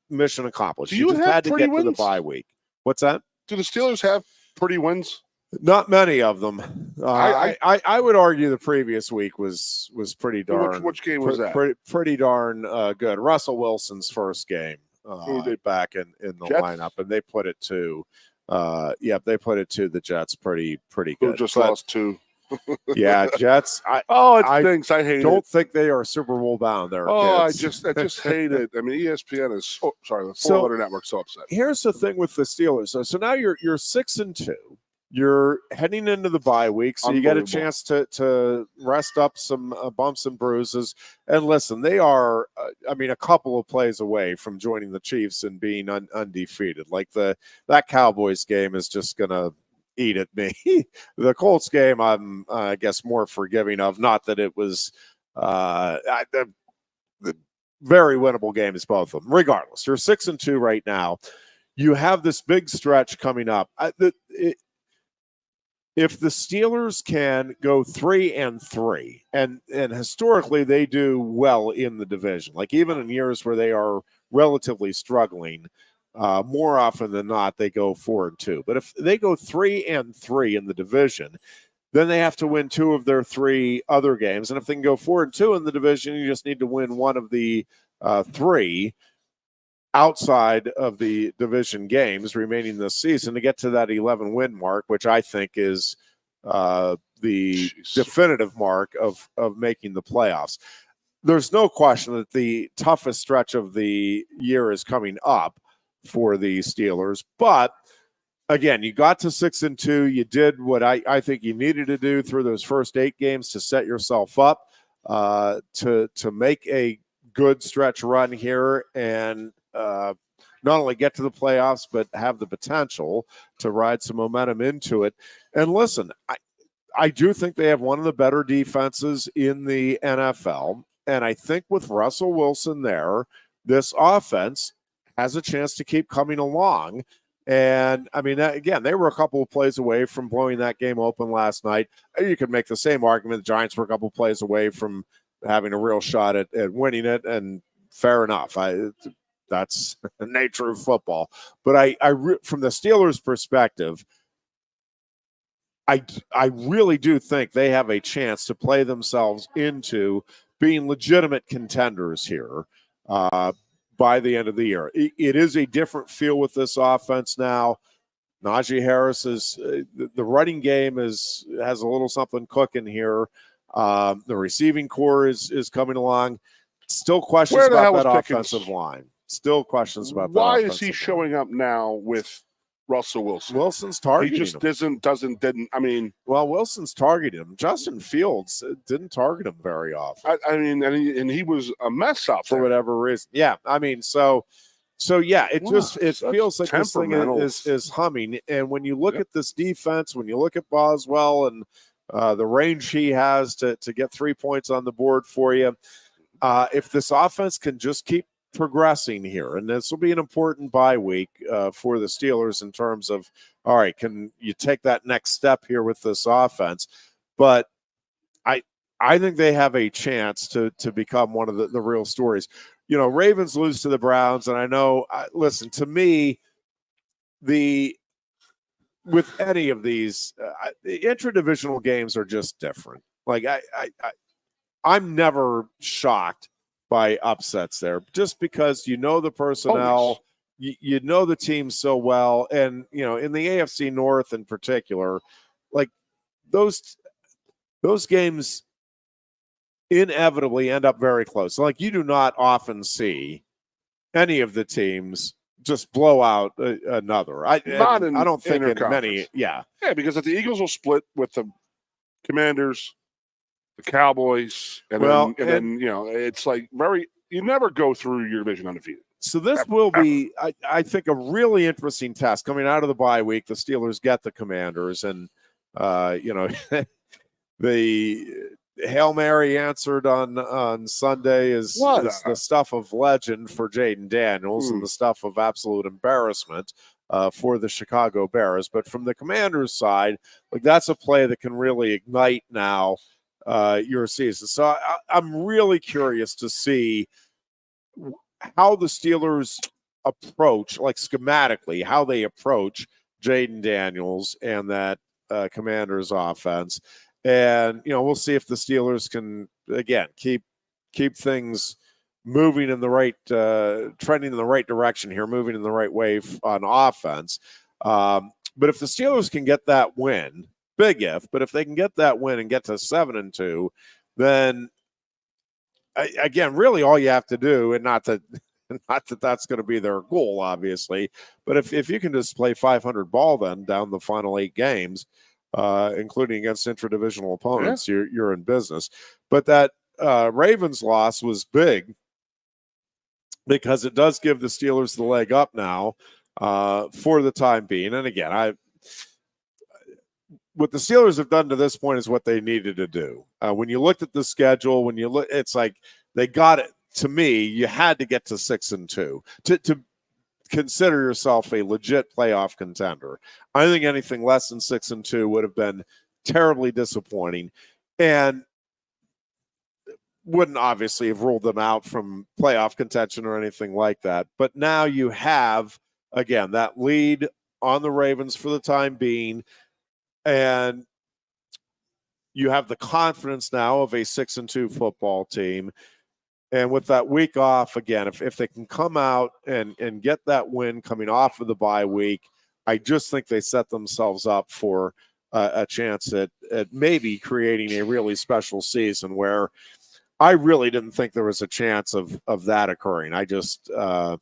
mission accomplished. Do you just have had to pretty get wins? To the bye week. What's that? Do the Steelers have pretty wins? Not many of them. I would argue the previous week was pretty darn. Which game was that? Pretty darn good. Russell Wilson's first game back in the Jets? lineup, and they put it to they put it to the Jets pretty good. Who just lost 2. Yeah, Jets. It stinks. I hate it. Don't think they are Super Bowl bound there. I kids. just hate it. I mean, ESPN is the 4-letter network's so upset. Here's the thing with the Steelers. So now you're 6-2. You're heading into the bye week, so you get a chance to rest up some bumps and bruises. And listen, they are, a couple of plays away from joining the Chiefs and being undefeated. Like that Cowboys game is just gonna eat at me. The Colts game, I'm I guess more forgiving of. Not that it was the very winnable games, both of them. Regardless, you're 6-2 right now. You have this big stretch coming up. If the Steelers can go 3-3, and historically they do well in the division, like even in years where they are relatively struggling, more often than not they go 4-2. But if they go 3-3 in the division, then they have to win 2 of their 3 other games. And if they can go 4-2 in the division, you just need to win 1 of the 3 outside of the division games remaining this season to get to that 11-win mark, which I think is the definitive mark of making the playoffs. There's no question that the toughest stretch of the year is coming up for the Steelers. But again, you got to 6-2. You did what I think you needed to do through those first 8 games to set yourself up to make a good stretch run here and not only get to the playoffs, but have the potential to ride some momentum into it. And listen, I do think they have one of the better defenses in the NFL. And I think with Russell Wilson there, this offense has a chance to keep coming along. And again, they were a couple of plays away from blowing that game open last night. You could make the same argument. The Giants were a couple of plays away from having a real shot at winning it. And fair enough. That's the nature of football. But from the Steelers' perspective, I really do think they have a chance to play themselves into being legitimate contenders here by the end of the year. It is a different feel with this offense now. Najee Harris is the running game has a little something cooking here. The receiving core is coming along. Still questions about that offensive line. Still questions about that. Why is he showing up now with Russell Wilson? Wilson's targeting him. He just didn't. Well, Wilson's targeting him. Justin Fields didn't target him very often. And he was a mess up for whatever reason. Yeah, so yeah, it feels like this thing is humming. And when you look at this defense, when you look at Boswell and the range he has to get 3 points on the board for you, if this offense can just keep progressing here, and this will be an important bye week for the Steelers in terms of, all right, can you take that next step here with this offense? But I think they have a chance to become one of the real stories. Ravens lose to the Browns, and I know, listen, to me, with any of these, the intradivisional games are just different. Like I'm never shocked by upsets there, just because the personnel, you know the team so well, and in the AFC North in particular, like those games inevitably end up very close. Like you do not often see any of the teams just blow out another. I don't think in many. Yeah, because if the Eagles will split with the Commanders, the Cowboys, and then it's like you never go through your division undefeated. So this will be, I think, a really interesting test coming out of the bye week. The Steelers get the Commanders, and the Hail Mary answered on Sunday is the stuff of legend for Jaden Daniels and the stuff of absolute embarrassment for the Chicago Bears. But from the Commanders' side, like that's a play that can really ignite now your season. So I'm really curious to see how the Steelers approach, like schematically, how they approach Jaden Daniels and that Commanders offense. And, we'll see if the Steelers can, again, keep things moving in the right, trending in the right direction here, moving in the right way on offense. But if the Steelers can get that win, big if, but if they can get that win and get to 7-2, then again, really all you have to do, and not that that's going to be their goal, obviously, but if you can just play 500 ball then down the final 8 games, including against intradivisional opponents, you're in business. But that Ravens loss was big because it does give the Steelers the leg up now for the time being. And again, what the Steelers have done to this point is what they needed to do. When you looked at the schedule, when you look, it's like they got it. To me, you had to get to 6-2 to consider yourself a legit playoff contender. I think anything less than 6-2 would have been terribly disappointing and wouldn't obviously have ruled them out from playoff contention or anything like that. But now you have, again, that lead on the Ravens for the time being, and you have the confidence now of a 6-2 football team. And with that week off, again, if they can come out and get that win coming off of the bye week, I just think they set themselves up for a chance at maybe creating a really special season where I really didn't think there was a chance of that occurring. I just, and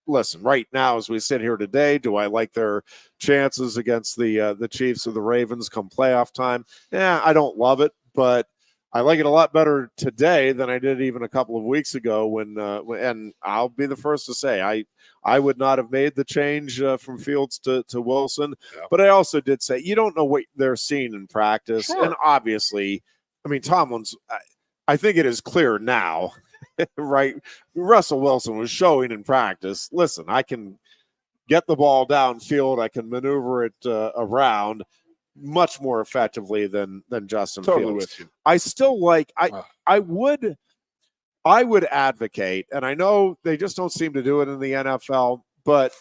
listen, right now as we sit here today, do I like their chances against the Chiefs or the Ravens come playoff time? Yeah, I don't love it, but I like it a lot better today than I did even a couple of weeks ago when and I'll be the first to say I would not have made the change from Fields to Wilson, but I also did say you don't know what they're seeing in practice. Sure. And obviously, I mean, Tomlin's, I think it is clear now, right? Russell Wilson was showing in practice, listen, I can get the ball downfield, I can maneuver it around much more effectively than Justin Fields. With you. I still like I would advocate, and I know they just don't seem to do it in the NFL, but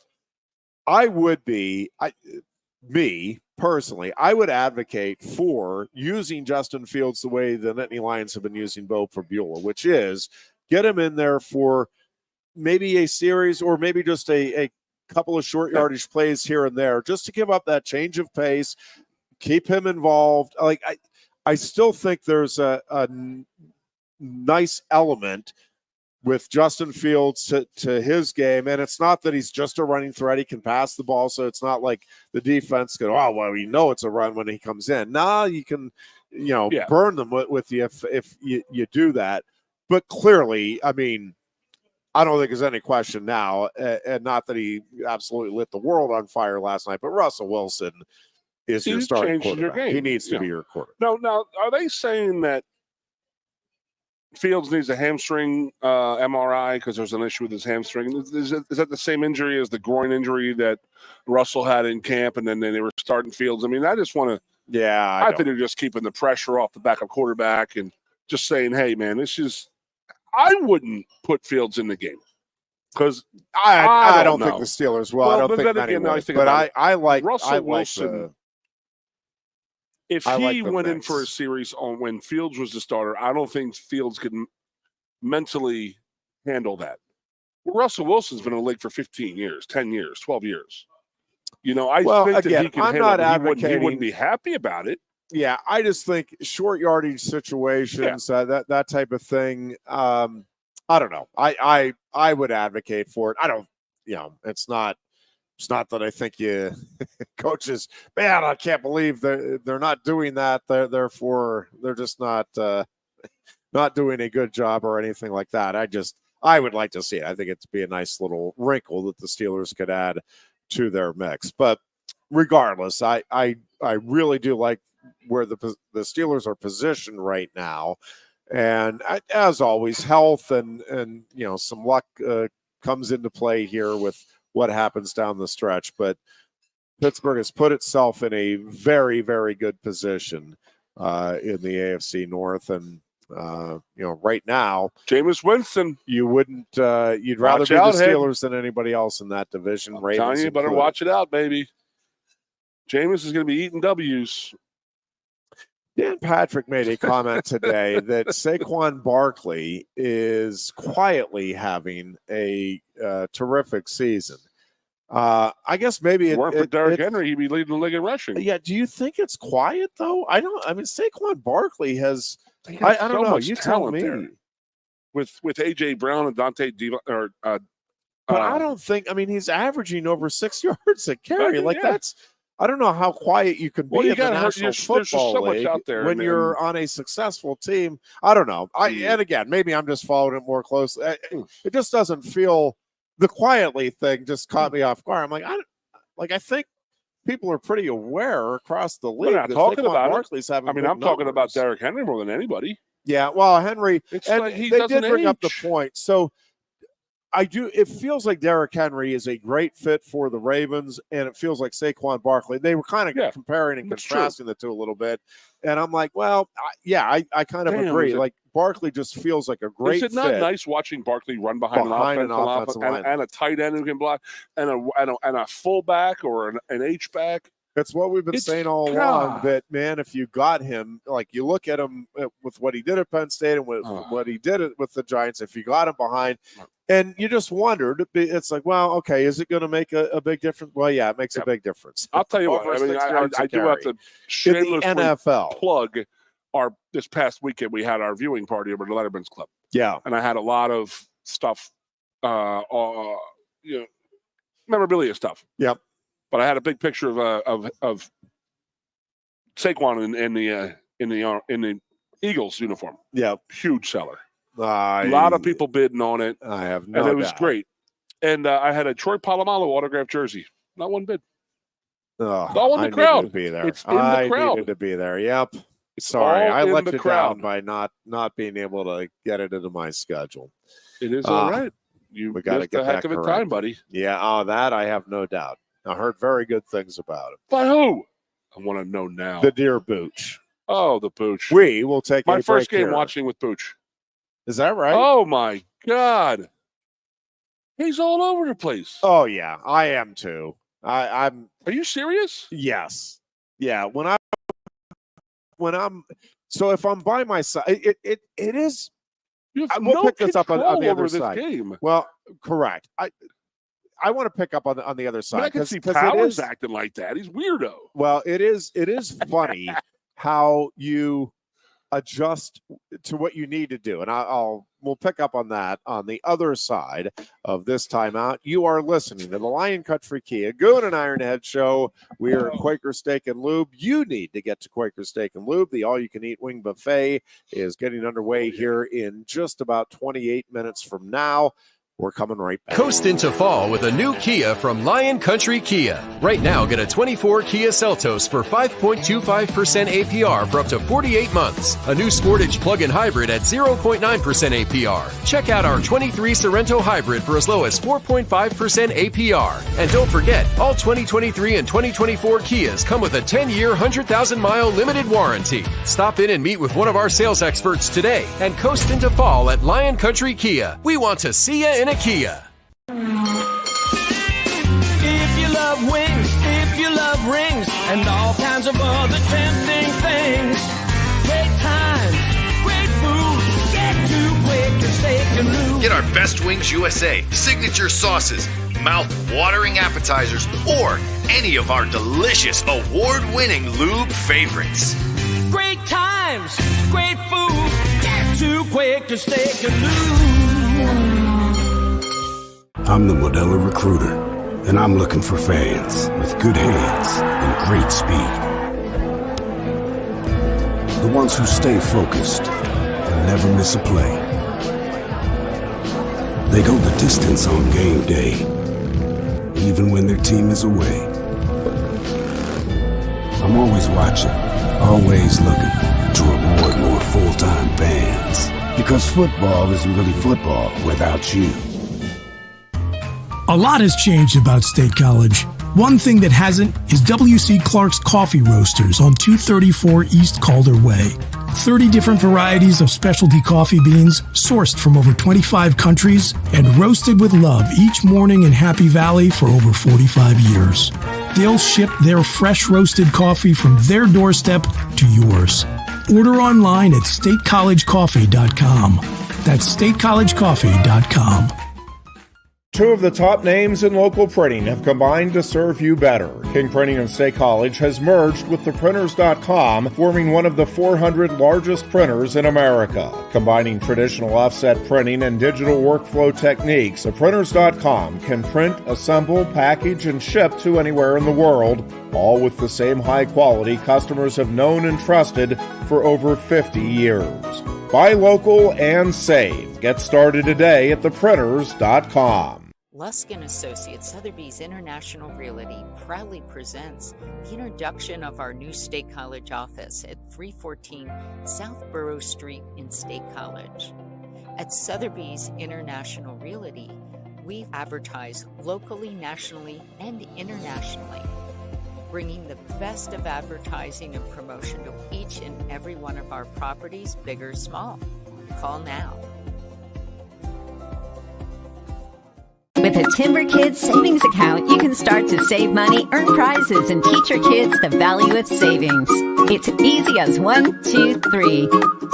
I would me personally, I would advocate for using Justin Fields the way the Nittany Lions have been using Bo Prabula, which is get him in there for maybe a series or maybe just a couple of short yardage plays here and there, just to give up that change of pace. Keep him involved. Like I still think there's a nice element with Justin Fields to his game, and it's not that he's just a running threat. He can pass the ball, so it's not like the defense go, oh well, we know it's a run when he comes in. Nah, you can, burn them with you if you do that. But clearly, I mean, I don't think there's any question now, and not that he absolutely lit the world on fire last night, but Russell Wilson is your starting quarterback. He needs to be your quarterback. Now, are they saying that Fields needs a hamstring MRI because there's an issue with his hamstring? Is that the same injury as the groin injury that Russell had in camp, and then they were starting Fields? I mean, I just want to. Yeah, I think they're just keeping the pressure off the backup quarterback and just saying, "Hey, man, this is." I wouldn't put Fields in the game because I don't think the Steelers will. I don't think many will. But I like Russell Wilson. If he went in for a series on when Fields was the starter, I don't think Fields could mentally handle that. Russell Wilson's been in the league for 15 years, 10 years, 12 years. I think that he can handle it. He wouldn't be happy about it. Yeah, I just think short yardage situations, that type of thing. I don't know. I would advocate for it. I don't. It's not that I think you coaches, man, I can't believe they're not doing that. Therefore, they're just not doing a good job or anything like that. I would like to see it. I think it'd be a nice little wrinkle that the Steelers could add to their mix. But regardless, I really do like where the Steelers are positioned right now. And as always, health and some luck comes into play here with what happens down the stretch. But Pittsburgh has put itself in a very, very good position in the AFC North. And, right now, Jameis Winston, you wouldn't, you'd rather be the Steelers than anybody else in that division. I'm telling you, better watch it out, baby. Jameis is going to be eating W's. Dan Patrick made a comment today that Saquon Barkley is quietly having a terrific season. I guess maybe If it weren't for Derrick Henry, he'd be leading the league in rushing. Yeah. Do you think it's quiet though? I mean, Saquon Barkley has. I don't so know. much You tell me. there. With AJ Brown and Dante But I don't think. I mean, he's averaging over 6 yards a carry. That's. I don't know how quiet you can be in the National Football League when you're on a successful team. I don't know. And again, maybe I'm just following it more closely. It just doesn't feel. The quietly thing just caught me off guard. I'm like, I think people are pretty aware across the league. We're not talking about Barkley's having. I'm talking about Derrick Henry more than anybody. Yeah, well, Henry, it's and like he they doesn't did bring up the age. point. So I do. It feels like Derrick Henry is a great fit for the Ravens, and it feels like Saquon Barkley. They were kind of comparing and contrasting the two a little bit, and I'm like, well, I kind of agree. Like Barkley just feels like a great. Is it not fit nice watching Barkley run behind an offensive line and a tight end who can block, and a fullback or an H-back? That's what we've been saying all along, that, man, if you got him, like you look at him with what he did at Penn State and with what he did with the Giants, if you got him behind, and you just wondered, it's like, well, okay, is it going to make a big difference? Well, yeah, it makes a big difference. I'll tell you what, I mean, I do have to shamelessly NFL plug this past weekend, we had our viewing party over at the Letterman's Club. Yeah. And I had a lot of stuff, memorabilia stuff. Yep. But I had a big picture of Saquon in the Eagles uniform. Yeah, huge seller. A lot of people bidding on it. I have no doubt. And it was doubt. great. And I had a Troy Polamalu autographed jersey. Not one bid. Oh, all in the crowd. To be there. It's in the crowd. Needed to be there. Yep. Sorry, I let you crowd. down by not being able to get it into my schedule. It is all right. We got to get a heck of a time, buddy. Yeah, that I have no doubt. I heard very good things about it. By who? I want to know now. The dear Booch. Oh, the Booch. We will take my first game here. watching with Booch. Is that right? Oh my God, he's all over the place. Oh yeah, I am too. I'm. Are you serious? Yes. Yeah. When I'm. So if I'm by myself, it is. We'll pick this up on the other side. Game. Well, correct. I want to pick up on the other side. I can see Powers acting like that. He's weirdo. Well, it is funny how you adjust to what you need to do. And we'll pick up on that on the other side of this timeout. You are listening to the Lion Country Kia Goon and Ironhead show. We are at Quaker Steak and Lube. You need to get to Quaker Steak and Lube. The all-you-can-eat wing buffet is getting underway here in just about 28 minutes from now. We're coming right back. Coast into fall with a new Kia from Lion Country Kia. Right now, get a 24 Kia Seltos for 5.25% APR for up to 48 months. A new Sportage plug-in hybrid at 0.9% APR. Check out our 23 Sorrento hybrid for as low as 4.5% APR. And don't forget, all 2023 and 2024 Kias come with a 10-year, 100,000-mile limited warranty. Stop in and meet with one of our sales experts today and coast into fall at Lion Country Kia. We want to see you in a Kia. If you love wings, if you love rings, and all kinds of other tempting things, great times, great food, get to Quaker Steak and Lube. Get our Best Wings USA, signature sauces, mouth-watering appetizers, or any of our delicious award-winning lube favorites. Great times, great food, get to Quaker Steak and Lube. I'm the Modelo Recruiter, and I'm looking for fans with good hands and great speed. The ones who stay focused and never miss a play. They go the distance on game day, even when their team is away. I'm always watching, always looking to reward more full-time fans. Because football isn't really football without you. A lot has changed about State College. One thing that hasn't is W.C. Clark's Coffee Roasters on 234 East Calder Way. 30 different varieties of specialty coffee beans sourced from over 25 countries and roasted with love each morning in Happy Valley for over 45 years. They'll ship their fresh roasted coffee from their doorstep to yours. Order online at statecollegecoffee.com. That's statecollegecoffee.com. Two of the top names in local printing have combined to serve you better. King Printing of State College has merged with theprinters.com, forming one of the 400 largest printers in America. Combining traditional offset printing and digital workflow techniques, theprinters.com can print, assemble, package, and ship to anywhere in the world, all with the same high quality customers have known and trusted for over 50 years. Buy local and save. Get started today at theprinters.com. Lusk & Associates, Sotheby's International Realty proudly presents the introduction of our new State College office at 314 South Borough Street in State College. At Sotheby's International Realty, we advertise locally, nationally, and internationally, bringing the best of advertising and promotion to each and every one of our properties, big or small. Call now. With a Timber Kids savings account, you can start to save money, earn prizes, and teach your kids the value of savings. It's easy as 1, 2, 3.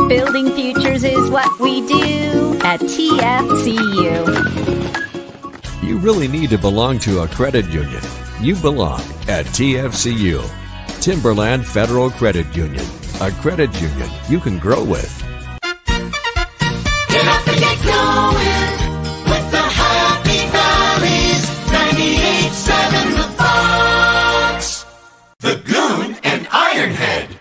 Building futures is what we do at TFCU. You really need to belong to a credit union. You belong at TFCU, Timberland Federal Credit Union, a credit union you can grow with. Get up and get going with the Happy Valleys 98.7 The Fox. The Goon and Ironhead.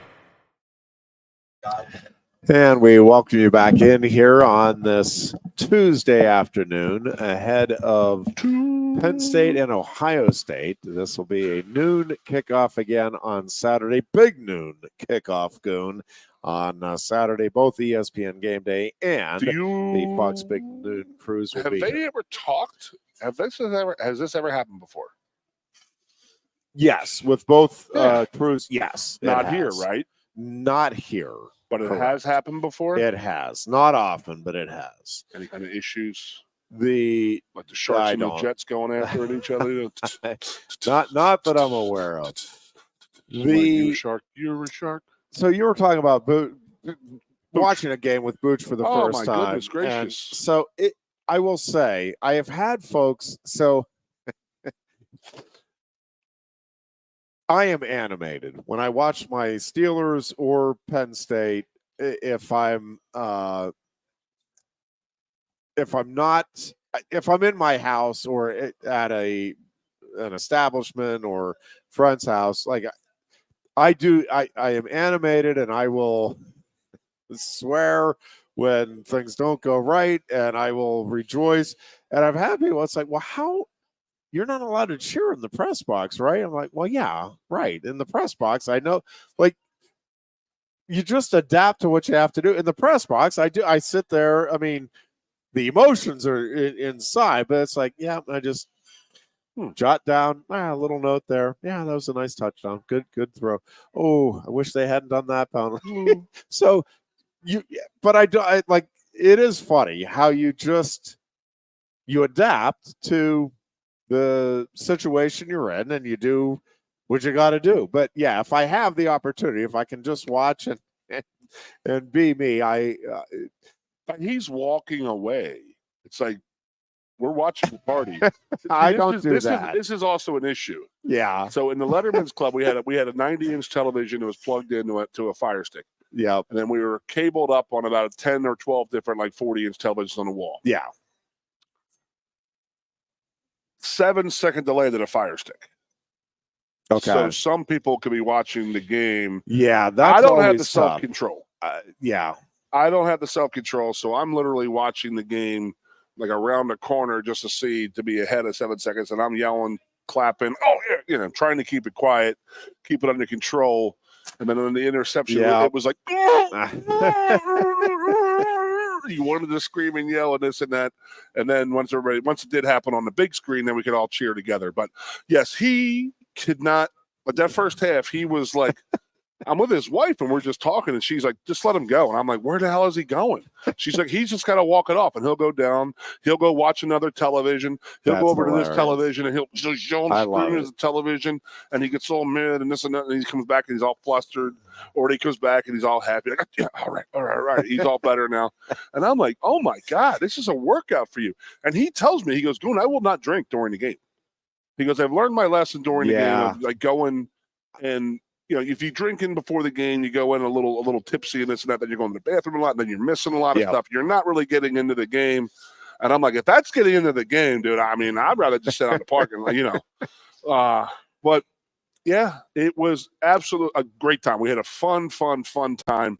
And we welcome you back in here on this Tuesday afternoon ahead of Penn State and Ohio State. This will be a noon kickoff again on Saturday. Big noon kickoff, Goon, on Saturday. Both ESPN Game Day and the Fox Big Noon Cruise will be. Have they ever talked? Has this ever happened before? Yes, with both crews. Yes, not here, right? Not here. But it has happened before? It has. Not often, but it has. Any kind of issues? Like the Sharks and the Jets going after each other? not that I'm aware of. You're a shark. You're a shark. So you were talking about watching a game with Booch for the first time. Oh, my goodness gracious. And so I will say, I have had folks, I am animated when I watch my Steelers or Penn State. If I'm in my house or at an establishment or friend's house, like I am animated, and I will swear when things don't go right, and I will rejoice. And I'm happy. Well, it's like, well, how? You're not allowed to cheer in the press box, right? I'm like, well, yeah, right. In the press box, I know, like, you just adapt to what you have to do. In the press box, I sit there. I mean, the emotions are inside, but it's like, yeah, I just jot down a little note there. Yeah, that was a nice touchdown. Good throw. Oh, I wish they hadn't done that penalty. So but I like, it is funny how you adapt to the situation you're in, and you do what you got to do. But yeah, if I have the opportunity, if I can just watch and be me, he's walking away. It's like we're watching the party. I don't do that. This is also an issue. Yeah. So in the Letterman's Club, we had a 90-inch television that was plugged into a Fire Stick. Yeah. And then we were cabled up on about 10 or 12 different 40-inch televisions on the wall. Yeah. 7-second delay to the Fire Stick. Okay. So some people could be watching the game. Yeah, that's I don't have the tough. self-control. Yeah. I don't have the self-control, so I'm literally watching the game like around the corner just to be ahead of 7 seconds, and I'm yelling, clapping, trying to keep it quiet, keep it under control. And then on the interception, it was like, you wanted to scream and yell and this and that. And then once it did happen on the big screen, then we could all cheer together. But yes, he could not. But that first half, he was like I'm with his wife, and we're just talking, and she's like, just let him go. And I'm like, where the hell is he going? She's like, he's just got to walk it off, and he'll go down. He'll go watch another television. He'll go over to this television, and he'll show him screaming at the television, and he gets all mad and this and that, and he comes back, and he's all flustered. Or he comes back, and he's all happy. Like, yeah, all right. He's all better now. And I'm like, oh, my God, this is a workout for you. And he tells me, he goes, Goon, I will not drink during the game. He goes, I've learned my lesson during the game of like going and, if you're drinking before the game, you go in a little tipsy and this and that, then you're going to the bathroom a lot, and then you're missing a lot of stuff. You're not really getting into the game. And I'm like, if that's getting into the game, dude, I mean, I'd rather just sit on the parking lot, But, yeah, it was absolutely a great time. We had a fun time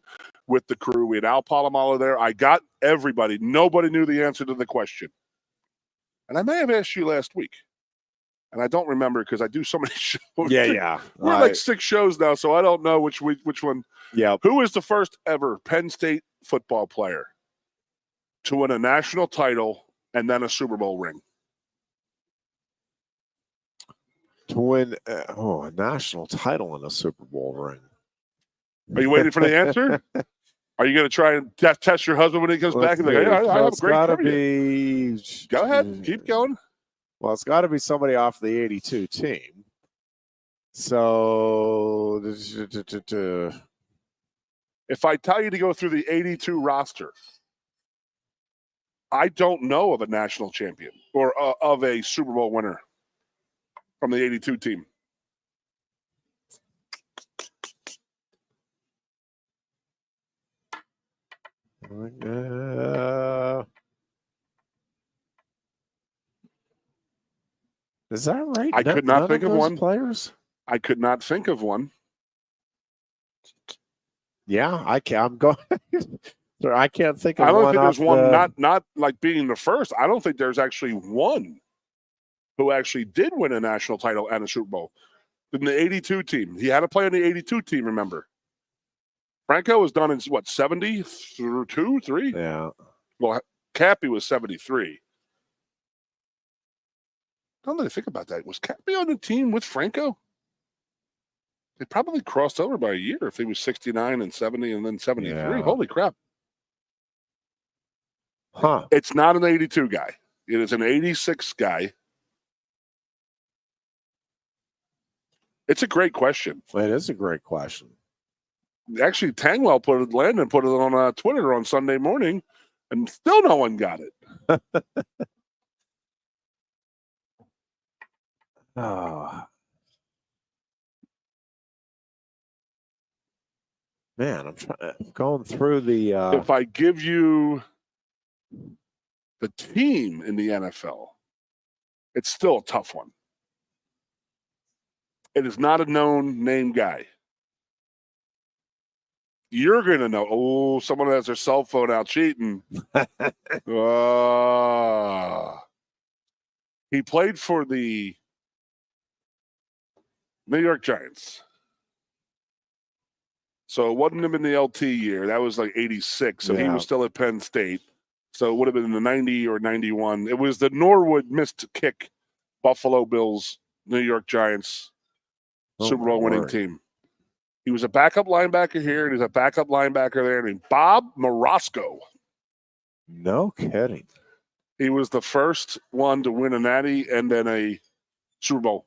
with the crew. We had Al Palomalo there. I got everybody. Nobody knew the answer to the question. And I may have asked you last week. And I don't remember because I do so many shows. Yeah. We're like 6 shows now, so I don't know which one. Yeah. Who was the first ever Penn State football player to win a national title and then a Super Bowl ring? To win a national title and a Super Bowl ring. Are you waiting for the answer? Are you going to try and test your husband when he comes back? And like, I have a great career. Go ahead. Keep going. Well, it's got to be somebody off the 82 team. So, if I tell you to go through the 82 roster, I don't know of a national champion or of a Super Bowl winner from the 82 team. Is that right? I could not think of one. Players? I could not think of one. Yeah, I can. I'm going. I can't think of one. I don't think there's one. Not like being the first. I don't think there's actually one who actually did win a national title and a Super Bowl in the 82 team. He had to play on the 82 team. Remember, Franco was done in what 72, 3? Yeah. Well, Cappy was 73. Now that I think about that, was Cappy on the team with Franco? They probably crossed over by a year if he was 69 and 70 and then 73. Yeah. Holy crap. Huh. It's not an 82 guy. It is an 86 guy. It's a great question. It is a great question. Actually, Landon put it on Twitter on Sunday morning, and still no one got it. Oh. Man, I'm going through the. If I give you the team in the NFL, it's still a tough one. It is not a known name guy. You're going to know. Oh, someone has their cell phone out cheating. He played for the New York Giants. So it wasn't him in the LT year. That was like 86. So he was still at Penn State. So it would have been in the 90 or 91. It was the Norwood missed kick Buffalo Bills, New York Giants Super Bowl winning team. He was a backup linebacker here, and he's a backup linebacker there named Bob Marasco. No kidding. He was the first one to win a Natty and then a Super Bowl.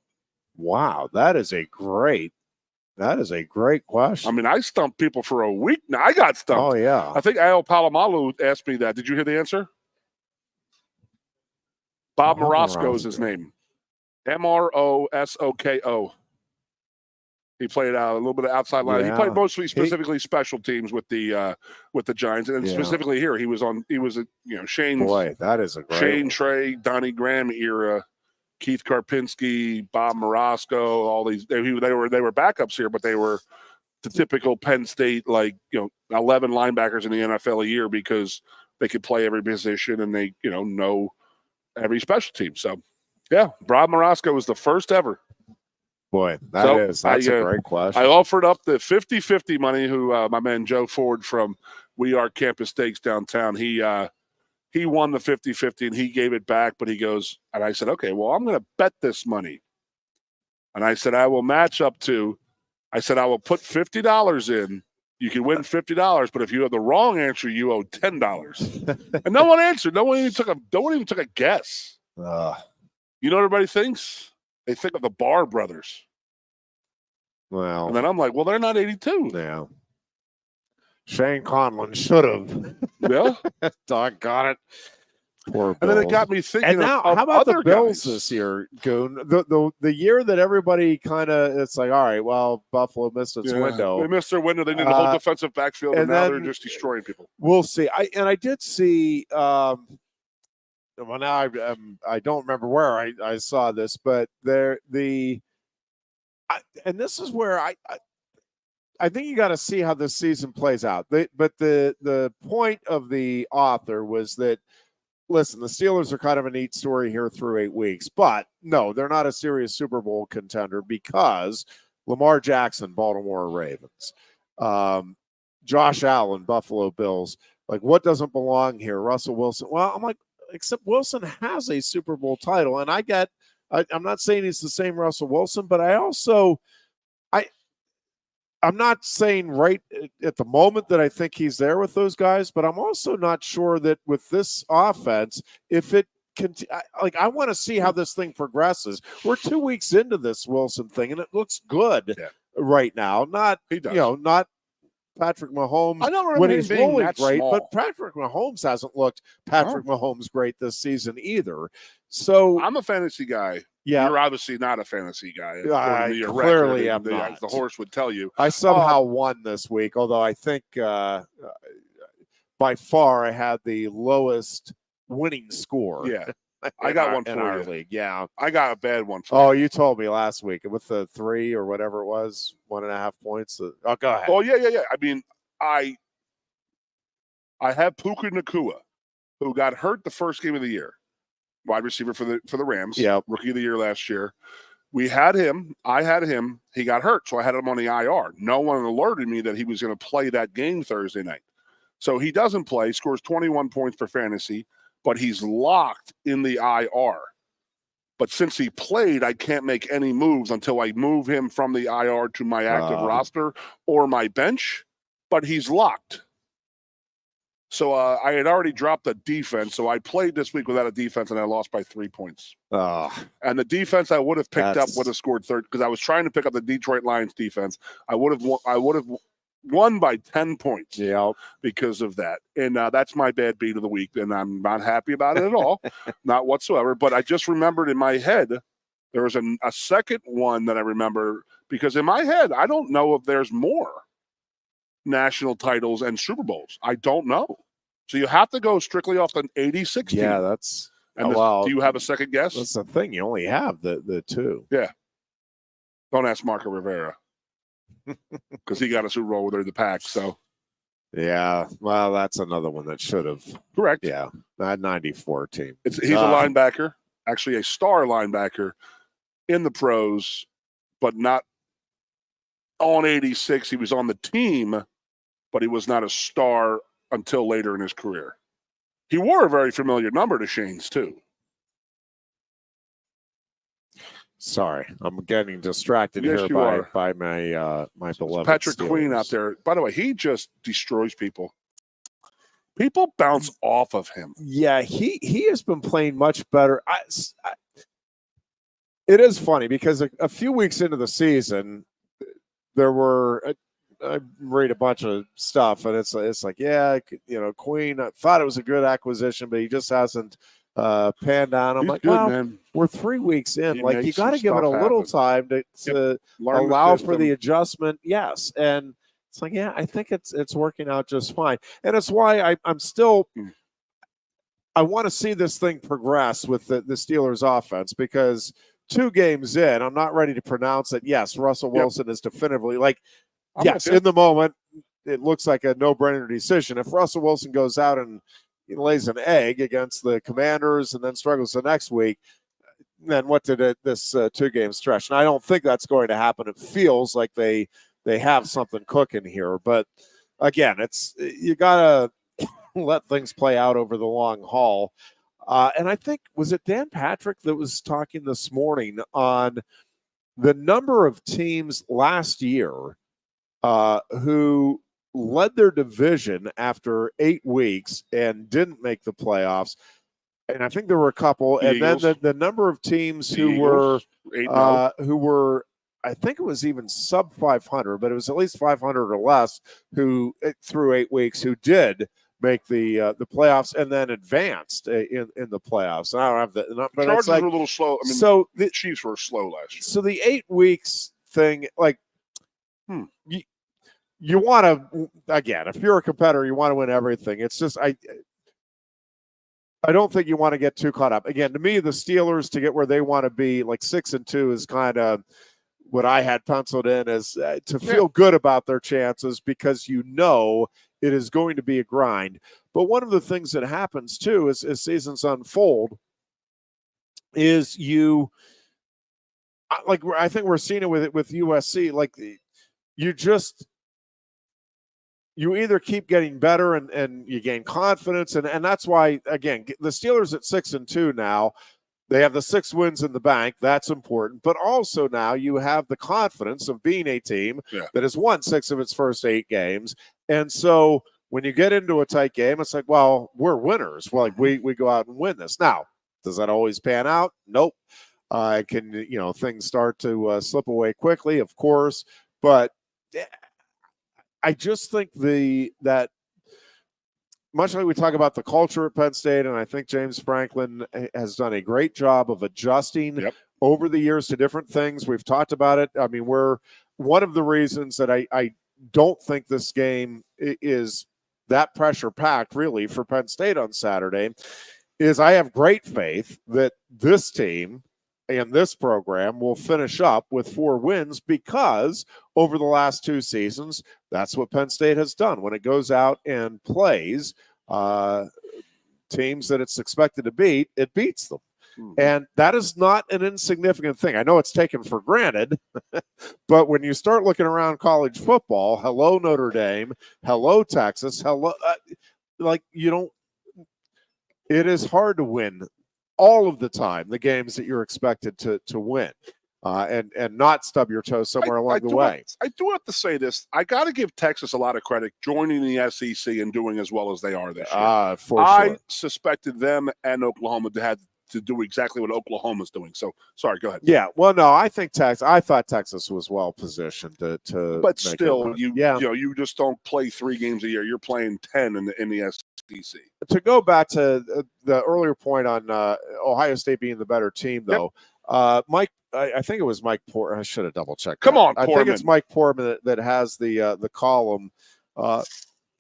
Wow, that is a great question. I mean, I stumped people for a week now. I got stumped. Oh, yeah. I think Al Palomalo asked me that. Did you hear the answer? Bob Marasco is his name. Marosoko. He played a little bit of outside line. Yeah. He played mostly specifically special teams with the Giants, and specifically here he was Shane's. Boy, that is a great Shane Trey, Donnie Graham era, Keith Karpinski, Bob Marasco, all these. They were backups here, but they were the typical Penn State 11 linebackers in the NFL a year because they could play every position and they know every special team. So yeah, Bob Marasco was the first ever. Boy, that's a great question. I offered up the 50-50 money who my man Joe Ford from We Are Campus Steaks downtown. He won the 50-50 and he gave it back, but he goes, and I said, okay, well, I'm going to bet this money. And I said, I will match up to I said, I will put $50 in. You can win $50, but if you have the wrong answer, you owe $10. And no one answered. No one even took a guess. You know what everybody thinks? They think of the Barr brothers. Well, and then I'm like, well, they're not 82. Yeah. Shane Conlin should have. Yeah. Doggone it. Poor Bills. And then it got me thinking and now, of how about other the Bills guys. this year, Goon? The year that everybody kind of, it's like, all right, well, Buffalo missed its window. They missed their window. They need a whole defensive backfield, and now they're just destroying people. We'll see. I did see, well, now I don't remember where I saw this, but and this is where I think you got to see how this season plays out. But the point of the author was that, listen, the Steelers are kind of a neat story here through 8 weeks, but no, they're not a serious Super Bowl contender because Lamar Jackson, Baltimore Ravens, Josh Allen, Buffalo Bills. Like, what doesn't belong here? Russell Wilson. Well, I'm like, except Wilson has a Super Bowl title, and I'm not saying he's the same Russell Wilson, but I'm not saying right at the moment that I think he's there with those guys, but I'm also not sure that with this offense, if it can, I want to see how this thing progresses. We're 2 weeks into this Wilson thing, and it looks good right now. Not Patrick Mahomes when he's rolling great, but Patrick Mahomes hasn't looked Mahomes great this season either. So I'm a fantasy guy. Yeah. You're obviously not a fantasy guy. I clearly am not. The horse would tell you. I somehow won this week, although I think by far I had the lowest winning score. Yeah. I got one in for our you. league. Yeah. I got a bad one for you. You told me last week with the 3 or whatever it was, 1.5 points. Oh, go ahead. Oh, yeah. I mean, I have Puka Nacua, who got hurt the first game of the year. Wide receiver for the Rams. Yeah. Rookie of the year last year. We had him. I had him. He got hurt, so I had him on the IR. No one alerted me that he was going to play that game Thursday night. So he doesn't play, scores 21 points for fantasy, but he's locked in the IR. But since he played, I can't make any moves until I move him from the IR to my active roster or my bench, but he's locked. So I had already dropped the defense, so I played this week without a defense, and I lost by 3 points. And the defense I would have picked up would have scored 30 because I was trying to pick up the Detroit Lions defense. I would have won by 10 points because of that. And that's my bad beat of the week, and I'm not happy about it at all, not whatsoever. But I just remembered in my head there was a second one that I remember because in my head I don't know if there's more national titles and Super Bowls. I don't know. So you have to go strictly off the 86 team. Yeah, that's and do you have a second guess? That's the thing. You only have the 2. Yeah. Don't ask Marco Rivera because he got a Super Bowl with the Pack. So yeah, well, that's another one that should have. Correct. Yeah, that 94 team. He's a linebacker, actually a star linebacker in the pros, but not on 86. He was on the team, but he was not a star until later in his career. He wore a very familiar number to Shane's, too. Sorry, I'm getting distracted Yes, here by my my beloved Patrick Steelers. Queen out there. By the way, he just destroys people. People bounce off of him. Yeah, he has been playing much better. It is funny because a few weeks into the season, there were I read a bunch of stuff, and it's like, yeah, Queen. I thought it was a good acquisition, but he just hasn't panned out. I'm like, well, man. We're 3 weeks in. Like, you got to give it a little time to allow for the adjustment. Yes, and it's like, yeah, I think it's working out just fine, and it's why I'm still. I want to see this thing progress with the Steelers offense because 2 games in, I'm not ready to pronounce that. Yes, Russell Wilson is definitively in the moment, it looks like a no-brainer decision. If Russell Wilson goes out and lays an egg against the Commanders and then struggles the next week, then what did this 2-game stretch? And I don't think that's going to happen. It feels like they have something cooking here. But again, you got to let things play out over the long haul. And I think, was it Dan Patrick that was talking this morning on the number of teams last year who led their division after 8 weeks and didn't make the playoffs, and I think there were a couple, and then the number of teams who were, I think it was even sub 500, but it was at least 500 or less who through 8 weeks who did make the playoffs and then advanced in the playoffs. And I don't have the, but Chargers were a little slow. I mean, so the Chiefs were slow last year. So the 8 weeks thing, like, you want to, again, if you're a competitor, you want to win everything. It's just I don't think you want to get too caught up. Again, to me, the Steelers to get where they want to be, like 6-2, is kind of what I had penciled in as to feel good about their chances, because you know it is going to be a grind. But one of the things that happens too as seasons unfold is I think we're seeing it with USC. Like you either keep getting better and you gain confidence, and that's why, again, the Steelers at 6-2 now. They have the 6 wins in the bank. That's important. But also now you have the confidence of being a team that has won 6 of its first 8 games. And so when you get into a tight game, it's like, well, we're winners. Well, like we go out and win this. Now, does that always pan out? Nope. Things start to slip away quickly, of course. But I just think that much like we talk about the culture at Penn State, and I think James Franklin has done a great job of adjusting over the years to different things. We've talked about it. I mean, one of the reasons that I don't think this game is that pressure-packed, really, for Penn State on Saturday is I have great faith that this team and this program will finish up with 4 wins, because over the last 2 seasons, that's what Penn State has done. When it goes out and plays teams that it's expected to beat, it beats them. And that is not an insignificant thing. I know it's taken for granted, but when you start looking around college football, hello Notre Dame, hello Texas, hello, it is hard to win all of the time the games that you're expected to win, and not stub your toe somewhere along the way. I do have to say this. I got to give Texas a lot of credit joining the SEC and doing as well as they are this year. I suspected them and Oklahoma to do exactly what Oklahoma's doing. So, sorry, go ahead. Yeah, well, no, I thought Texas was well positioned to. But still, you just don't play 3 games a year. You're playing 10 in the SEC. To go back to the earlier point on Ohio State being the better team, though, Mike, I think it was Mike Portman. I should have double checked. Come on, I Portman. think it's Mike Portman that has the column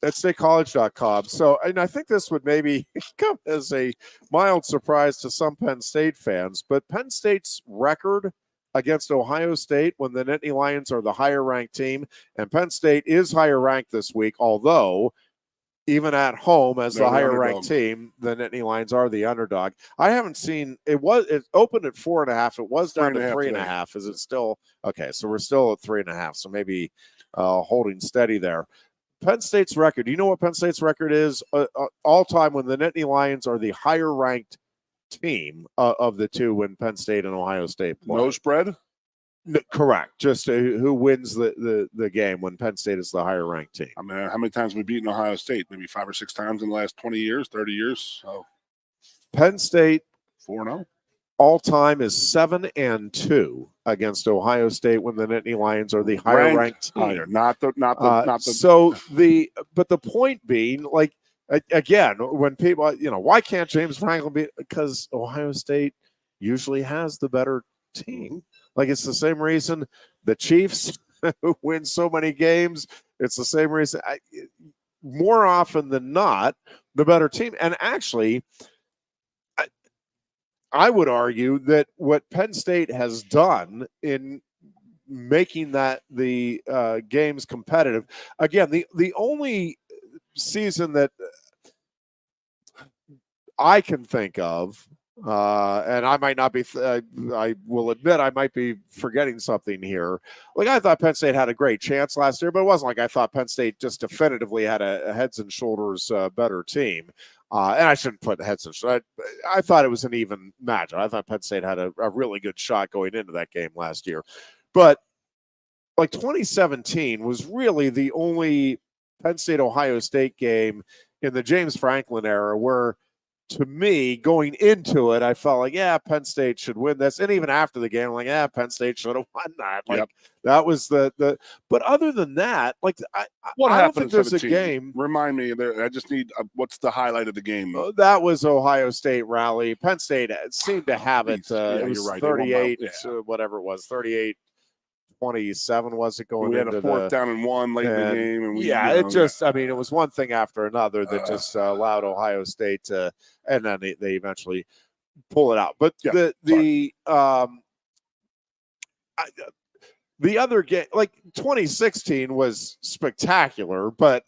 at statecollege.com. So, and I think this would maybe come as a mild surprise to some Penn State fans, but Penn State's record against Ohio State when the Nittany Lions are the higher ranked team, and Penn State is higher ranked this week, although even at home as the higher ranked team, the Nittany Lions are the underdog. I haven't seen it opened at 4.5. It was down to 3.5. Is it still okay? So we're still at 3.5. So maybe holding steady there. Penn State's record. Do you know what Penn State's record is all time when the Nittany Lions are the higher ranked team of the two when Penn State and Ohio State play? No spread? No, correct. Just who wins the game when Penn State is the higher ranked team. I mean, how many times have we beaten Ohio State? Maybe 5 or 6 times in the last 20 years, 30 years. So Penn State 4-0. All time is 7-2 against Ohio State when the Nittany Lions are the higher ranked team. Higher, not the. So but the point being, like, again, when people, why can't James Franklin be? Because Ohio State usually has the better team. Like, it's the same reason the Chiefs win so many games. It's the same reason. More often than not, the better team. And actually, I would argue that what Penn State has done in making the games competitive, again, the only season that I can think of And I might not be, I will admit I might be forgetting something here. Like, I thought Penn State had a great chance last year, but it wasn't like I thought Penn State just definitively had a heads and shoulders better team. And I shouldn't put heads and shoulders. I thought it was an even match. I thought Penn State had a really good shot going into that game last year. But like 2017 was really the only Penn State-Ohio State game in the James Franklin era where, to me, going into it, I felt like, yeah, Penn State should win this. And even after the game, I'm like, yeah, Penn State should have won that. Like, that was the but other than that, like, I don't think there's a game. Remind me, I just need, what's the highlight of the game? That was Ohio State rally. Penn State seemed to have it. It was you're right. 38, whatever it was, 38-27 was it going into the. We had a 4th down and 1 late in the game. And I mean, it was one thing after another that just allowed Ohio State to, and then they eventually pull it out. But the other game, like 2016 was spectacular, but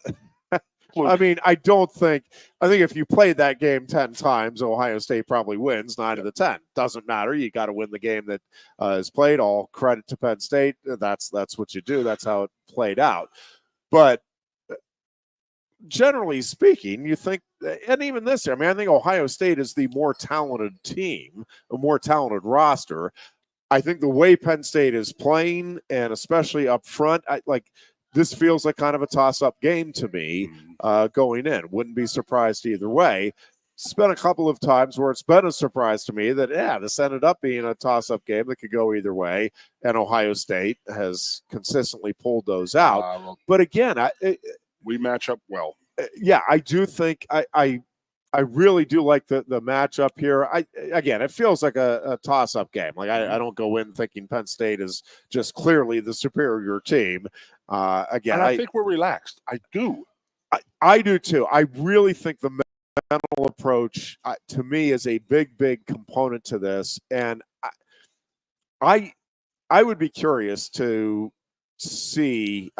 I mean, I think if you played that game 10 times, Ohio State probably wins 9 of the 10. Doesn't matter. You got to win the game that is played. All credit to Penn State. That's what you do. That's how it played out. But generally speaking, you think, and even this year, I mean, I think Ohio State is the more talented team, a more talented roster. I think the way Penn State is playing, and especially up front, this feels like kind of a toss-up game to me going in. Wouldn't be surprised either way. It's been a couple of times where it's been a surprise to me that, this ended up being a toss-up game that could go either way, and Ohio State has consistently pulled those out. But again, we match up well. I do think I really do like the matchup here. Again, it feels like a toss-up game. Like, I don't go in thinking Penn State is just clearly the superior team. Again, and I think we're relaxed. I do. I do too. I really think the mental approach to me is a big component to this, and I would be curious to see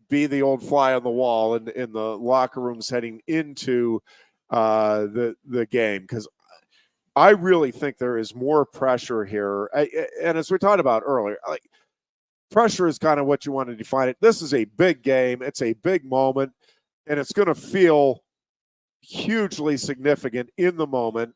be the old fly on the wall in the locker rooms heading into the game, because I really think there is more pressure here. And as we talked about earlier, pressure is kind of what you want to define it. This is a big game. It's a big moment, and it's going to feel hugely significant in the moment.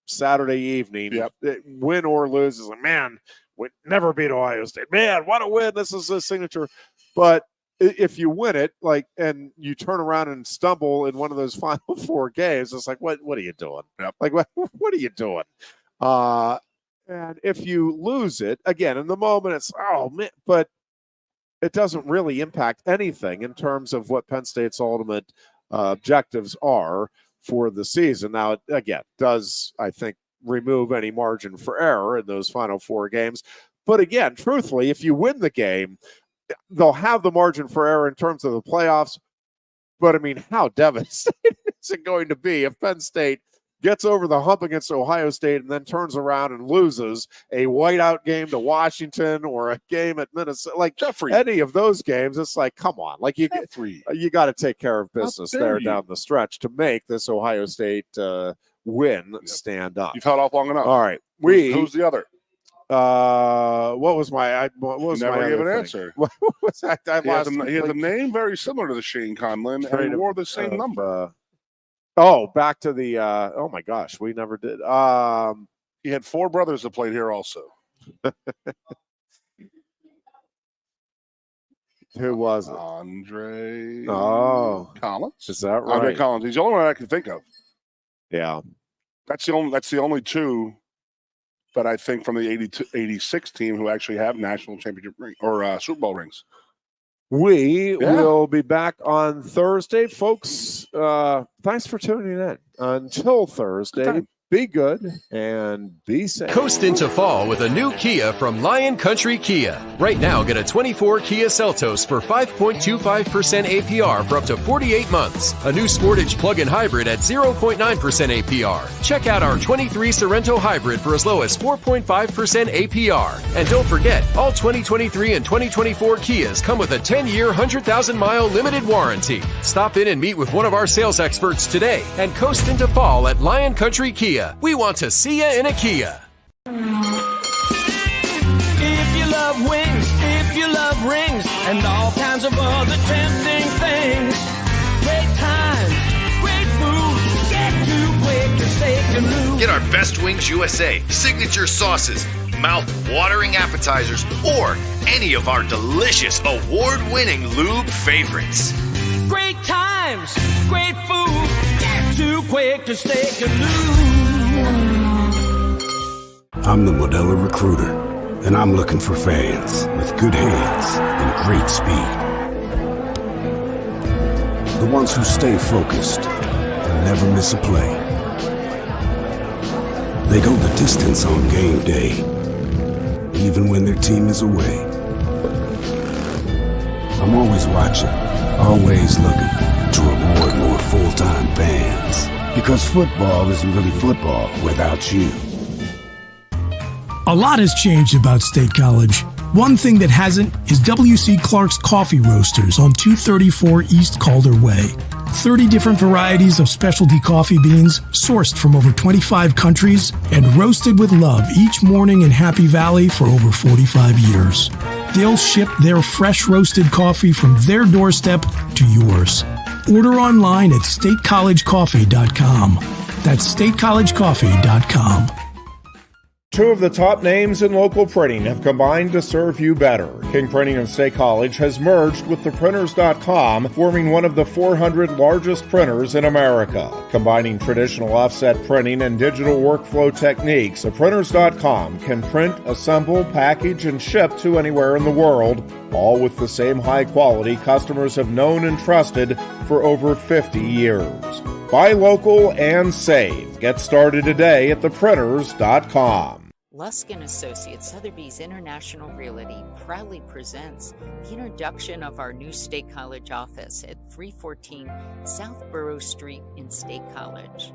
Saturday evening, win or lose, is man, we never beat Ohio State. Man, what a win! This is a signature. But if you win it, and you turn around and stumble in one of those final 4 games, it's like, what are you doing? Like, what are you doing? And if you lose it, again, in the moment, it's, oh, man, but it doesn't really impact anything in terms of what Penn State's ultimate objectives are for the season. Now, again, does, I think, remove any margin for error in those final 4 games. But again, truthfully, if you win the game, they'll have the margin for error in terms of the playoffs. But, I mean, how devastating is it going to be if Penn State gets over the hump against Ohio State and then turns around and loses a whiteout game to Washington or a game at Minnesota? Like, Jeffrey, any of those games, it's like, come on. Like, you got to take care of business there down the stretch to make this Ohio State win stand up. You've held off long enough. All right. Who's the other? What was my? What was Never my gave an thing? answer. What was that? He has a name very similar to the Shane Conlin, and he wore the same number. Back to the. Oh my gosh, we never did. He had 4 brothers that played here also. Who was it? Andre. Collins. Is that right? Andre Collins. He's the only one I can think of. Yeah. That's the only 2 that I think from the 86 team who actually have national championship ring or Super Bowl rings. We will be back on Thursday, folks. Thanks for tuning in. Until Thursday, be good and be safe. Coast into fall with a new Kia from Lion Country Kia. Right now, get a 24 Kia Seltos for 5.25% APR for up to 48 months. A new Sportage plug-in hybrid at 0.9% APR. Check out our 23 Sorrento hybrid for as low as 4.5% APR. And don't forget, all 2023 and 2024 Kias come with a 10-year, 100,000-mile limited warranty. Stop in and meet with one of our sales experts today and coast into fall at Lion Country Kia. Kia, we want to see you in a Kia. If you love wings, if you love rings, and all kinds of other tempting things, great times, great food, get to Quaker Steak Lube. Get our Best Wings USA signature sauces, mouth-watering appetizers, or any of our delicious award-winning lube favorites. Great times, great food, get to Quaker Steak Lube. I'm the Modelo Recruiter, and I'm looking for fans with good hands and great speed. The ones who stay focused and never miss a play. They go the distance on game day, even when their team is away. I'm always watching, always looking to reward more full-time fans. Because football isn't really football without you. A lot has changed about State College. One thing that hasn't is W.C. Clark's Coffee Roasters on 234 East Calder Way. 30 different varieties of specialty coffee beans sourced from over 25 countries and roasted with love each morning in Happy Valley for over 45 years. They'll ship their fresh roasted coffee from their doorstep to yours. Order online at statecollegecoffee.com. That's statecollegecoffee.com. Two of the top names in local printing have combined to serve you better. King Printing and State College has merged with theprinters.com, forming one of the 400 largest printers in America. Combining traditional offset printing and digital workflow techniques, theprinters.com can print, assemble, package, and ship to anywhere in the world, all with the same high quality customers have known and trusted for over 50 years. Buy local and save. Get started today at theprinters.com. Lusk & Associates Sotheby's International Realty proudly presents the introduction of our new State College office at 314 South Borough Street in State College.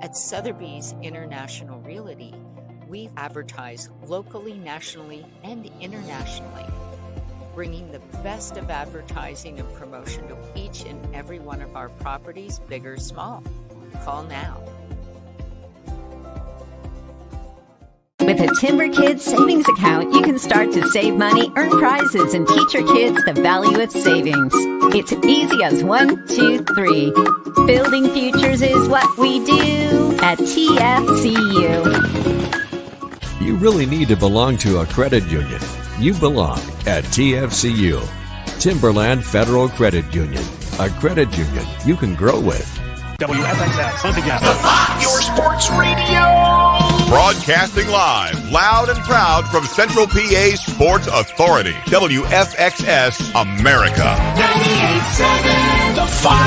At Sotheby's International Realty, we advertise locally, nationally, and internationally, bringing the best of advertising and promotion to each and every one of our properties, big or small. Call now. With a Timber Kids savings account, you can start to save money, earn prizes, and teach your kids the value of savings. It's easy as 1, 2, 3. Building futures is what we do at TFCU. You really need to belong to a credit union. You belong at TFCU, Timberland Federal Credit Union, a credit union you can grow with. WFXS, your sports radio. Broadcasting live, loud and proud from Central PA's Sports Authority, WFXS America. 98.7, The Five.